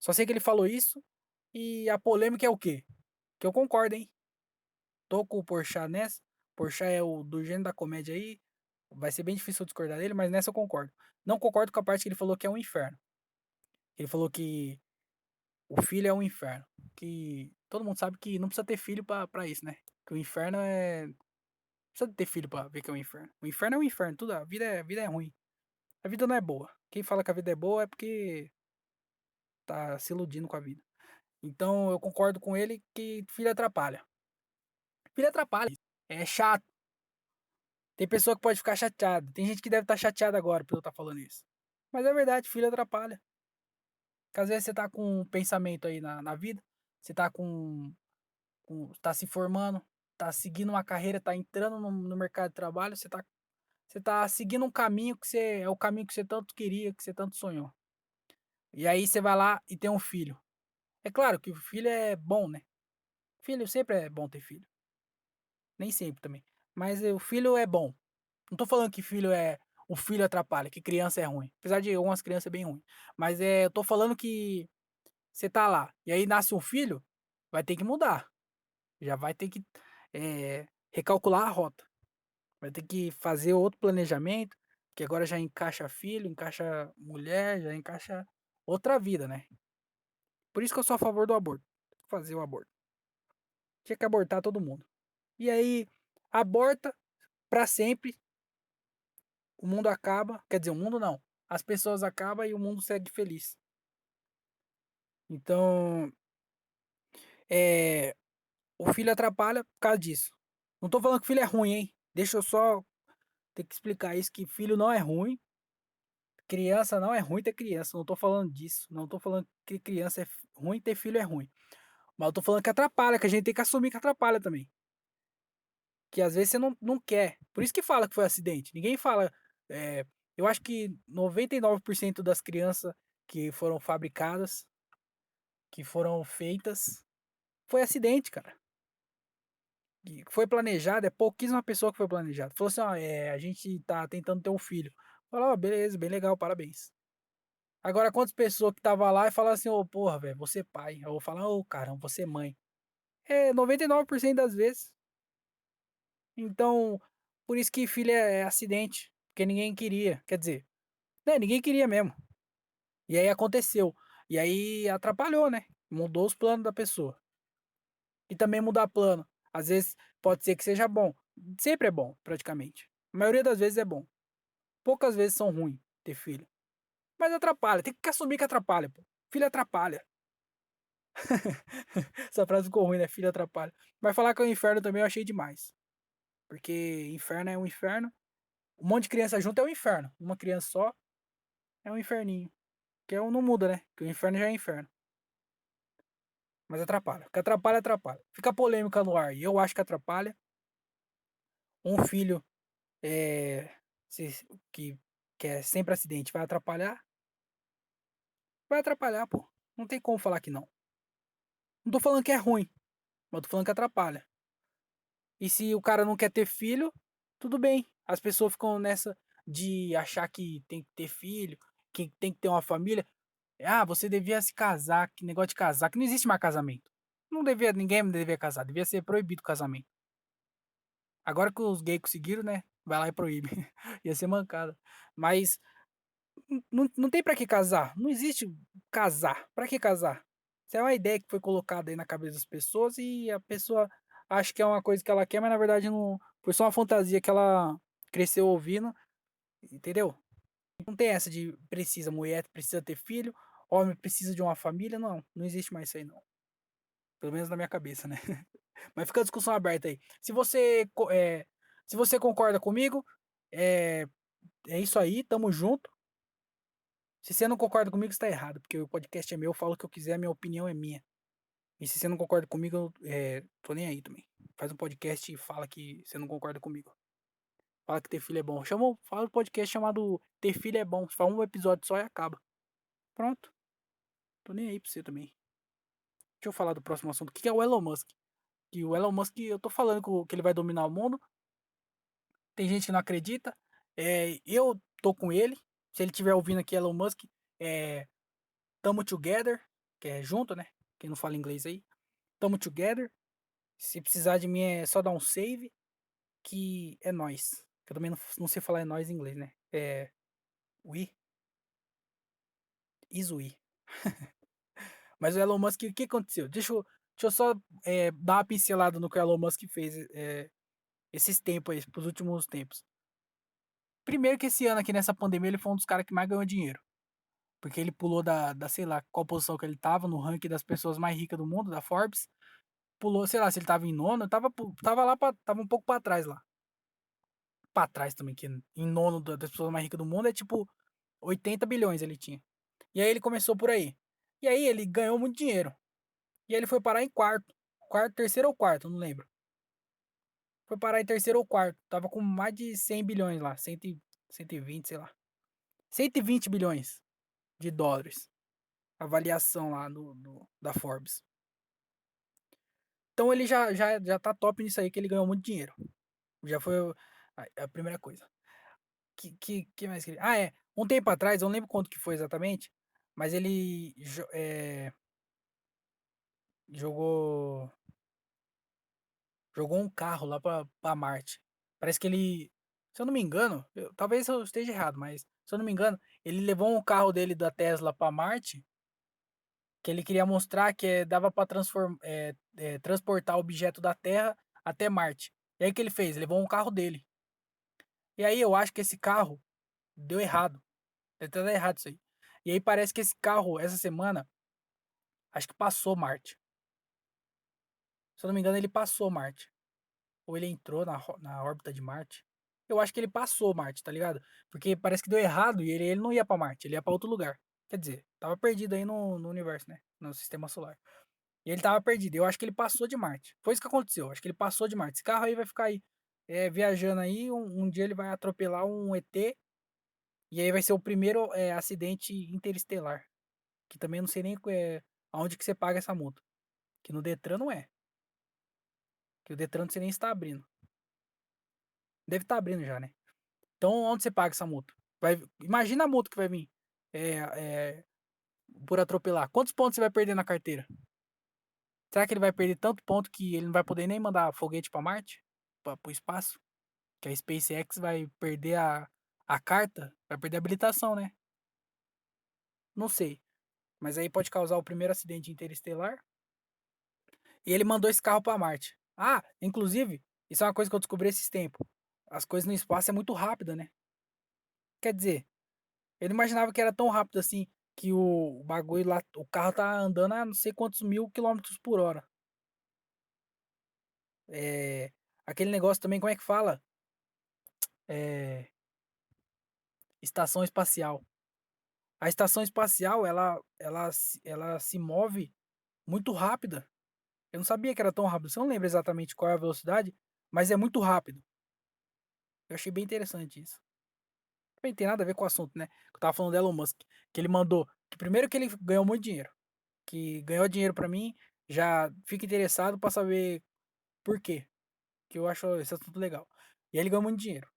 Só sei que ele falou isso e a polêmica é o quê? Que eu concordo, hein? Tô com o Porchat nessa. Porchat é o do gênero da comédia aí. Vai ser bem difícil eu discordar dele, mas nessa eu concordo. Não concordo com a parte que ele falou que é um inferno. Ele falou que o filho é um inferno. Que todo mundo sabe que não precisa ter filho pra isso, né? Que o inferno é. Não precisa ter filho pra ver que é um inferno. O inferno é um inferno. Tudo, a vida é ruim. A vida não é boa. Quem fala que a vida é boa é porque tá se iludindo com a vida. Então eu concordo com ele que filho atrapalha. Filho atrapalha. É chato. Tem pessoa que pode ficar chateada. Tem gente que deve estar chateada agora por eu estar falando isso. Mas é verdade, filho atrapalha. Porque às vezes você tá com um pensamento aí na vida, você tá tá se formando, tá seguindo uma carreira, tá entrando no mercado de trabalho, você tá seguindo um caminho que é o caminho que você tanto queria, que você tanto sonhou. E aí você vai lá e tem um filho. É claro que o filho é bom, né? Filho sempre é bom ter filho. Nem sempre também. Mas o filho é bom. Não tô falando que o filho atrapalha, que criança é ruim. Apesar de algumas crianças é bem ruim. Mas eu tô falando que você tá lá e aí nasce um filho, vai ter que mudar. Já vai ter que recalcular a rota. Vai ter que fazer outro planejamento, que agora já encaixa filho, encaixa mulher, já encaixa outra vida, né? Por isso que eu sou a favor do aborto. Fazer o aborto. Tinha que abortar todo mundo. E aí, aborta pra sempre, o mundo acaba. Quer dizer, o mundo não. As pessoas acabam e o mundo segue feliz. Então, é, o filho atrapalha por causa disso. Não tô falando que filho é ruim, hein? Deixa eu só ter que explicar isso, que filho não é ruim. Criança não é ruim ter criança. Não tô falando disso. Não tô falando que criança é ruim, ter filho é ruim. Mas eu tô falando que atrapalha, que a gente tem que assumir que atrapalha também. Que às vezes você não quer. Por isso que fala que foi acidente. Ninguém fala. é, eu acho que 99% das crianças que foram fabricadas, que foram feitas, foi acidente, cara. Que foi planejado, é pouquíssima pessoa que foi planejada. Falou assim, ó, a gente tá tentando ter um filho. Falou, ó, beleza, bem legal, parabéns. Agora, quantas pessoas que tava lá e falaram assim, ô, porra, velho, você é pai. Eu vou falar, ô, caramba, você é mãe. É 99% das vezes. Então, por isso que filho é acidente. Porque ninguém queria. Quer dizer, né, ninguém queria mesmo. E aí aconteceu. E aí atrapalhou, né? Mudou os planos da pessoa. E também mudar plano. Às vezes pode ser que seja bom. Sempre é bom, praticamente. A maioria das vezes é bom. Poucas vezes são ruins ter filho. Mas atrapalha. Tem que assumir que atrapalha, pô. Filho atrapalha. Essa frase ficou ruim, né? Filho atrapalha. Mas falar que é o inferno também eu achei demais. Porque inferno é um inferno. Um monte de criança junto é um inferno. Uma criança só é um inferninho. Que não muda, né? Que o inferno já é inferno. Mas atrapalha. Porque atrapalha, atrapalha. Fica polêmica no ar. E eu acho que atrapalha. Um filho é, que, que é sempre acidente vai atrapalhar? Vai atrapalhar, pô. Não tem como falar que não. Não tô falando que é ruim, mas tô falando que atrapalha. E se o cara não quer ter filho, tudo bem. As pessoas ficam nessa de achar que tem que ter filho, que tem que ter uma família. Ah, você devia se casar, que negócio de casar, que não existe mais casamento. Não devia, ninguém devia casar, devia ser proibido o casamento. Agora que os gays conseguiram, né? Vai lá e proíbe. Ia ser mancada. Mas não tem pra que casar. Não existe casar. Pra que casar? Isso é uma ideia que foi colocada aí na cabeça das pessoas e a pessoa acha que é uma coisa que ela quer, mas na verdade não. Foi só uma fantasia que ela cresceu ouvindo, entendeu? Não tem essa de precisa, mulher precisa ter filho, homem precisa de uma família, não, não existe mais isso aí não. Pelo menos na minha cabeça, né. Mas fica a discussão aberta aí. Se você concorda comigo, é é isso aí, tamo junto. Se você não concorda comigo, você tá errado, porque o podcast é meu, eu falo o que eu quiser, a minha opinião é minha. E se você não concorda comigo, eu, tô nem aí também. Faz um podcast e fala que você não concorda comigo. Fala que ter filho é bom. Fala um podcast chamado Ter Filho é Bom. Você fala um episódio só e acaba. Pronto. Tô nem aí pra você também. Deixa eu falar do próximo assunto. O que é o Elon Musk? Que o Elon Musk, eu tô falando que ele vai dominar o mundo. Tem gente que não acredita. Eu tô com ele. Se ele estiver ouvindo aqui, Elon Musk, é, tamo together, que é junto, né? Quem não fala inglês aí. Tamo together. Se precisar de mim é só dar um save, que é nós. Eu também não sei falar é nós em inglês, né? É we, is we. Mas o Elon Musk, o que aconteceu? Deixa eu só dar uma pincelada no que o Elon Musk fez esses tempos aí, pros últimos tempos. Primeiro que esse ano aqui nessa pandemia ele foi um dos caras que mais ganhou dinheiro. Porque ele pulou sei lá, qual posição que ele tava no ranking das pessoas mais ricas do mundo, da Forbes. Pulou, sei lá, se ele tava em nono, tava lá, tava um pouco pra trás lá. Pra trás também, que em nono das pessoas mais ricas do mundo é tipo 80 bilhões ele tinha. E aí ele começou por aí. E aí ele ganhou muito dinheiro. E aí ele foi parar em quarto. Quarto, terceiro ou quarto, não lembro. Foi parar em terceiro ou quarto. Tava com mais de 100 bilhões lá. 120, sei lá. 120 bilhões de dólares. Avaliação lá da Forbes. Então ele já tá top nisso aí, que ele ganhou muito dinheiro. Já foi a primeira coisa. Que mais que ele... Ah, é. Um tempo atrás, eu não lembro quanto que foi exatamente, mas ele jogou jogou um carro lá pra Marte. Parece que ele, se eu não me engano, talvez eu esteja errado, mas se eu não me engano, ele levou um carro dele da Tesla pra Marte, que ele queria mostrar que dava pra transportar objeto da Terra até Marte. E aí o que ele fez? Levou um carro dele. E aí eu acho que esse carro deu errado. Deu até errado isso aí. E aí parece que esse carro, essa semana, acho que passou Marte. Se eu não me engano, ele passou Marte. Ou ele entrou na órbita de Marte. Eu acho que ele passou Marte, tá ligado? Porque parece que deu errado e ele não ia pra Marte, ele ia pra outro lugar. Quer dizer, tava perdido aí no universo, né? No sistema solar. E ele tava perdido. Eu acho que ele passou de Marte. Foi isso que aconteceu. Acho que ele passou de Marte. Esse carro aí vai ficar aí viajando aí. Um dia ele vai atropelar um ET. E aí vai ser o primeiro acidente interestelar. Que também não sei nem aonde que você paga essa multa. Que no Detran não é. Que o Detran não sei nem se tá abrindo. Deve estar abrindo já, né? Então, onde você paga essa multa? Imagina a multa que vai vir é, é, por atropelar. Quantos pontos você vai perder na carteira? Será que ele vai perder tanto ponto que ele não vai poder nem mandar foguete para Marte? Para o espaço? Que a SpaceX vai perder a carta? Vai perder a habilitação, né? Não sei. Mas aí pode causar o primeiro acidente interestelar. E ele mandou esse carro para Marte. Ah, inclusive, isso é uma coisa que eu descobri esses tempos. As coisas no espaço é muito rápida, né? Quer dizer, eu não imaginava que era tão rápido assim, que o bagulho lá, o carro tá andando a não sei quantos mil quilômetros por hora. É, aquele negócio também, como é que fala? É, estação espacial. A estação espacial, ela se move muito rápida. Eu não sabia que era tão rápido. Você não lembra exatamente qual é a velocidade, mas é muito rápido. Eu achei bem interessante isso. Também tem nada a ver com o assunto, né? Eu tava falando do Elon Musk, que ele mandou, que primeiro que ele ganhou muito dinheiro, que ganhou dinheiro pra mim, já fica interessado pra saber por quê, que eu acho esse assunto legal. E aí ele ganhou muito dinheiro.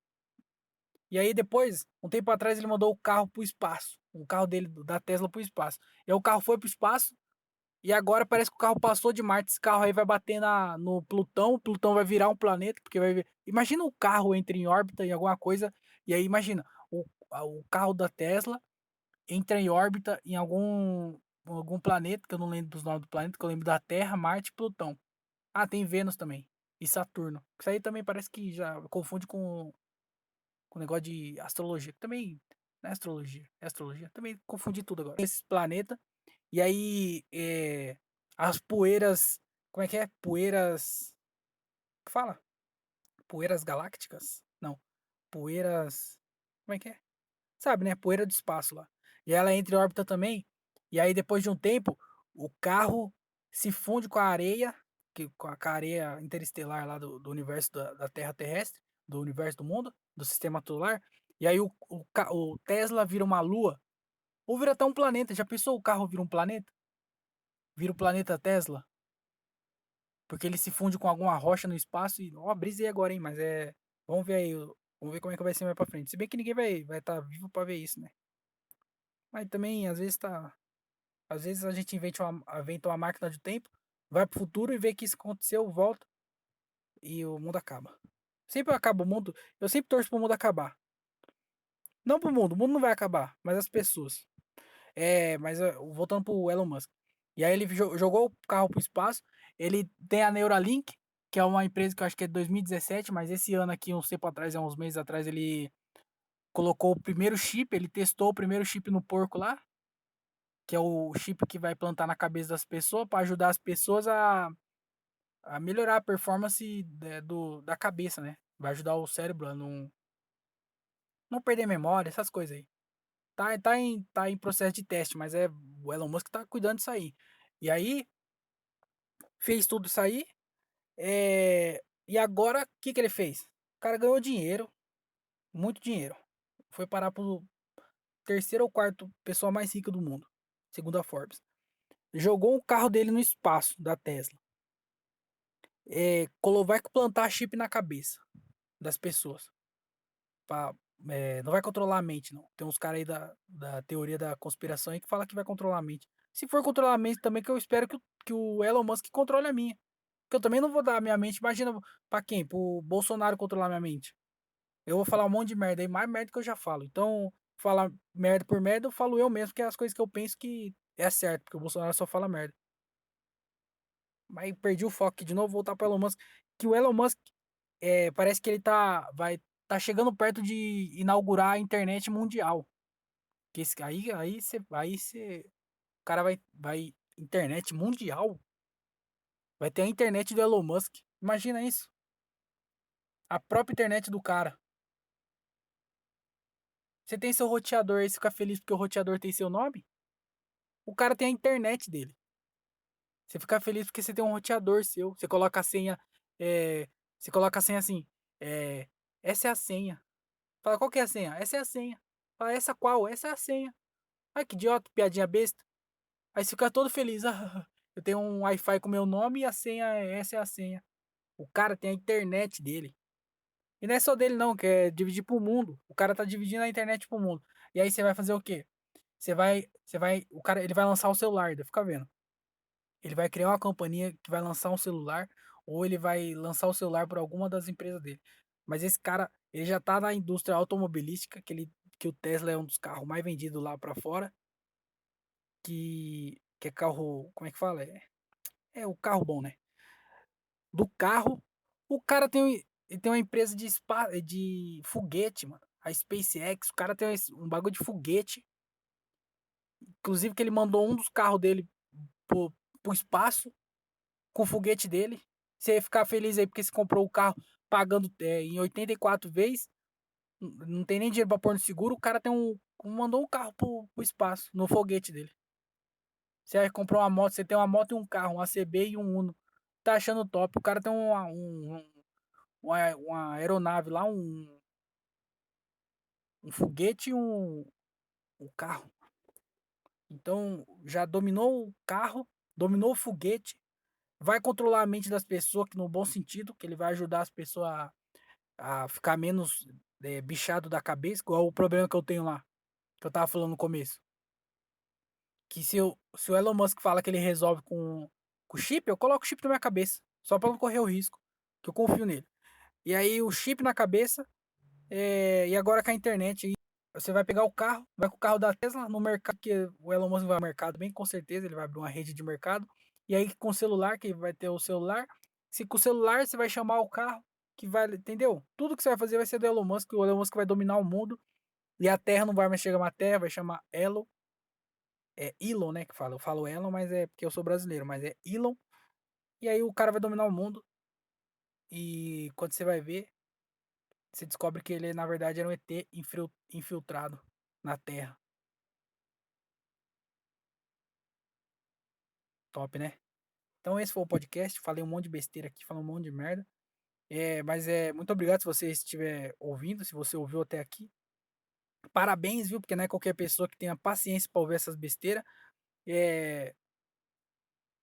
E aí depois, um tempo atrás, ele mandou o carro pro espaço, o carro dele, da Tesla pro espaço. E aí o carro foi pro espaço, e agora parece que o carro passou de Marte, esse carro aí vai bater no Plutão, o Plutão vai virar um planeta, porque vai ver. Imagina o carro entra em órbita em alguma coisa, e aí imagina, o carro da Tesla entra em órbita em algum planeta, que eu não lembro dos nomes do planeta, que eu lembro da Terra, Marte e Plutão. Ah, tem Vênus também. E Saturno. Isso aí também parece que já confunde com negócio de astrologia. Que também. Não é astrologia, é astrologia. Também confundi tudo agora. Esses planetas, e aí as poeiras. Como é que é? Poeiras. Que fala? Poeiras galácticas? Não. Poeiras. Como é que é? Sabe, né? Poeira do espaço lá. E ela entra em órbita também. E aí, depois de um tempo, o carro se funde com a areia, com a areia interestelar lá do universo da Terra terrestre, do universo do mundo, do sistema solar. E aí o Tesla vira uma lua, ou vira até um planeta. Já pensou o carro vira um planeta? Vira o planeta Tesla? Porque ele se funde com alguma rocha no espaço e. Ó, brisei agora, hein? Mas é. Vamos ver aí. Vamos ver como é que vai ser mais pra frente. Se bem que ninguém vai estar vivo pra ver isso, né? Mas também, às vezes tá. Às vezes a gente inventa uma máquina de tempo, vai pro futuro e vê que isso aconteceu, volta e o mundo acaba. Sempre acaba o mundo. Eu sempre torço pro mundo acabar. Não pro mundo, o mundo não vai acabar, mas as pessoas. Mas voltando pro Elon Musk. E aí ele jogou o carro pro espaço. Ele tem a Neuralink, que é uma empresa que eu acho que é de 2017, mas esse ano aqui, uns tempo atrás, uns meses atrás, ele colocou o primeiro chip, ele testou o primeiro chip no porco lá, que é o chip que vai plantar na cabeça das pessoas para ajudar as pessoas a melhorar a performance da cabeça, né? Vai ajudar o cérebro a não perder memória, essas coisas aí. Tá em processo de teste, mas o Elon Musk tá cuidando disso aí. E aí, fez tudo isso aí. E agora, o que que ele fez? O cara ganhou dinheiro, muito dinheiro. Foi parar pro terceiro ou quarto pessoa mais rica do mundo, segundo a Forbes. Jogou o carro dele no espaço da Tesla. Vai plantar chip na cabeça das pessoas. Pra, não vai controlar a mente, não. Tem uns caras aí da teoria da conspiração aí que fala que vai controlar a mente. Se for controlar a mente também, que eu espero que o Elon Musk controle a minha. Porque eu também não vou dar a minha mente. Imagina pra quem? Pro Bolsonaro controlar a minha mente. Eu vou falar um monte de merda aí, mais merda que eu já falo. Então, falar merda por merda, eu falo eu mesmo, que é as coisas que eu penso que é certo, porque o Bolsonaro só fala merda. Mas perdi o foco aqui de novo, voltar pro Elon Musk. Que o Elon Musk parece que ele tá chegando perto de inaugurar a internet mundial. Que aí você, o cara vai internet mundial, vai ter a internet do Elon Musk. Imagina isso, a própria internet do cara. Você tem seu roteador aí, você fica feliz porque o roteador tem seu nome? O cara tem a internet dele. Você fica feliz porque você tem um roteador seu. Você coloca a senha, é, você coloca a senha assim, é, essa é a senha. Fala, qual que é a senha? Essa é a senha. Fala, essa qual? Essa é a senha. Ai, que idiota, piadinha besta. Aí você fica todo feliz. Ah, eu tenho um Wi-Fi com meu nome e a senha, essa é a senha. O cara tem a internet dele. E não é só dele não, que é dividir pro mundo. O cara tá dividindo a internet pro mundo. E aí você vai fazer o quê? O cara, ele vai lançar o celular, fica vendo. Ele vai criar uma companhia que vai lançar um celular, ou ele vai lançar o celular por alguma das empresas dele. Mas esse cara, ele já tá na indústria automobilística, que o Tesla é um dos carros mais vendidos lá para fora, que é carro, como é que fala? É o carro bom, né? Do carro, o cara ele tem uma empresa de foguete, mano. A SpaceX, o cara tem um bagulho de foguete. Inclusive que ele mandou um dos carros dele pro espaço com o foguete dele. Você ia ficar feliz aí porque você comprou o carro pagando em 84 vezes. Não tem nem dinheiro pra pôr no seguro. O cara mandou um carro pro espaço, no foguete dele. Você comprou uma moto, você tem uma moto e um carro, um ACB e um Uno. Tá achando top. O cara tem uma aeronave lá, um foguete e um carro. Então, já dominou o carro, dominou o foguete, vai controlar a mente das pessoas, que no bom sentido, que ele vai ajudar as pessoas a ficar menos bichado da cabeça, igual o problema que eu tenho lá, que eu tava falando no começo. Que se o Elon Musk fala que ele resolve com o chip, eu coloco o chip na minha cabeça, só pra não correr o risco, que eu confio nele. E aí o chip na cabeça, e agora com a internet, aí, você vai pegar o carro, vai com o carro da Tesla no mercado, que o Elon Musk vai ao mercado, bem com certeza, ele vai abrir uma rede de mercado. E aí com o celular, que vai ter o celular, se com o celular você vai chamar o carro, que vai, entendeu? Tudo que você vai fazer vai ser do Elon Musk, o Elon Musk vai dominar o mundo E a Terra não vai mais chamar Terra, vai chamar Elon. É Elon, né, que fala. Eu falo Elon, mas é porque eu sou brasileiro, mas é Elon. E aí o cara vai dominar o mundo. E quando você vai ver, você descobre que ele, na verdade, era um ET infiltrado na Terra. Top, né? Então esse foi o podcast. Falei um monte de besteira aqui, falei um monte de merda. Mas muito obrigado se você estiver ouvindo, se você ouviu até aqui. Parabéns, viu? Porque não é qualquer pessoa que tenha paciência pra ouvir essas besteiras. É,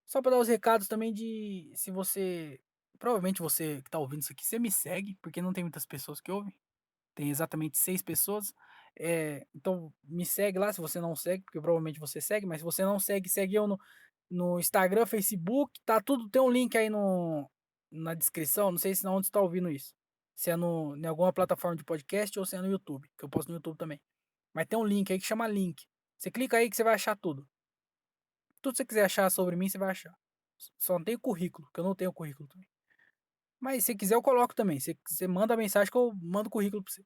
Só pra dar os recados também de se você. Provavelmente você que tá ouvindo isso aqui, você me segue, porque não tem muitas pessoas que ouvem. Tem exatamente 6 pessoas. Então me segue lá se você não segue, porque provavelmente você segue, mas se você não segue, segue eu no Instagram, Facebook, tá tudo, tem um link aí na descrição, não sei se onde você tá ouvindo isso. Se é em alguma plataforma de podcast ou se é no YouTube, que eu posto no YouTube também. Mas tem um link aí que chama link. Você clica aí que você vai achar tudo. Tudo que você quiser achar sobre mim, você vai achar. Só não tem currículo, que eu não tenho currículo também. Mas se quiser, eu coloco também. Você manda a mensagem que eu mando o currículo pra você.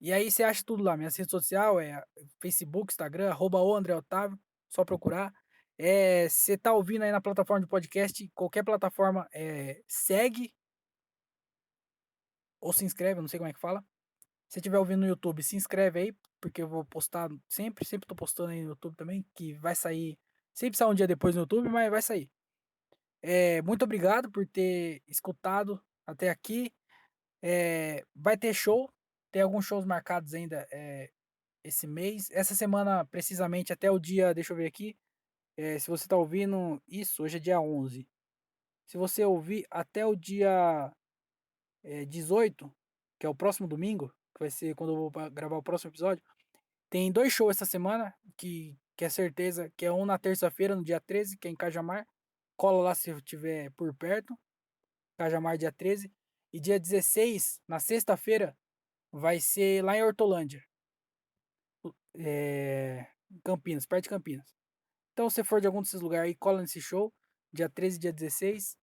E aí você acha tudo lá. Minha rede social é Facebook, Instagram, @o André Otávio. Só procurar. Você tá ouvindo aí na plataforma de podcast, qualquer plataforma, segue ou se inscreve, eu não sei como é que fala. Se estiver ouvindo no YouTube, se inscreve aí, porque eu vou postar sempre tô postando aí no YouTube também, que vai sair. Sempre sai um dia depois no YouTube, mas vai sair. Muito obrigado por ter escutado até aqui. Vai ter show, tem alguns shows marcados ainda esse mês. Essa semana, precisamente, até o dia. Deixa eu ver aqui. Se você tá ouvindo isso, hoje é dia 11. Se você ouvir até o dia 18, que é o próximo domingo, que vai ser quando eu vou gravar o próximo episódio, tem 2 shows essa semana, que é certeza, que é um na terça-feira, no dia 13, que é em Cajamar. Cola lá se eu estiver por perto. Cajamar, dia 13. E dia 16, na sexta-feira, vai ser lá em Hortolândia. Em Campinas, perto de Campinas. Então, se você for de algum desses lugares aí, cola nesse show. Dia 13 e dia 16.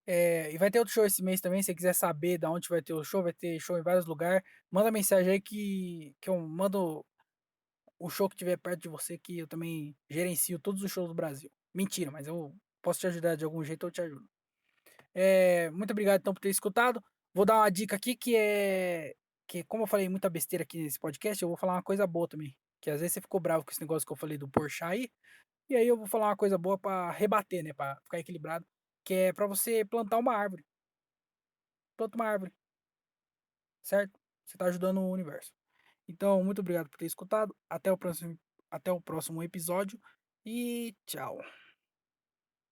E vai ter outro show esse mês também. Se você quiser saber da onde vai ter o show, vai ter show em vários lugares. Manda mensagem aí que eu mando o show que tiver perto de você, que eu também gerencio todos os shows do Brasil. Mentira, mas eu posso te ajudar de algum jeito, eu te ajudo. Muito obrigado então por ter escutado. Vou dar uma dica aqui que como eu falei muita besteira aqui nesse podcast, eu vou falar uma coisa boa também. Que às vezes você ficou bravo com esse negócio que eu falei do Porsche aí, e aí eu vou falar uma coisa boa pra rebater, né, pra ficar equilibrado, que é pra você plantar uma árvore. Planta uma árvore, certo? Você tá ajudando o universo. Então, muito obrigado por ter escutado. Até o próximo episódio e tchau.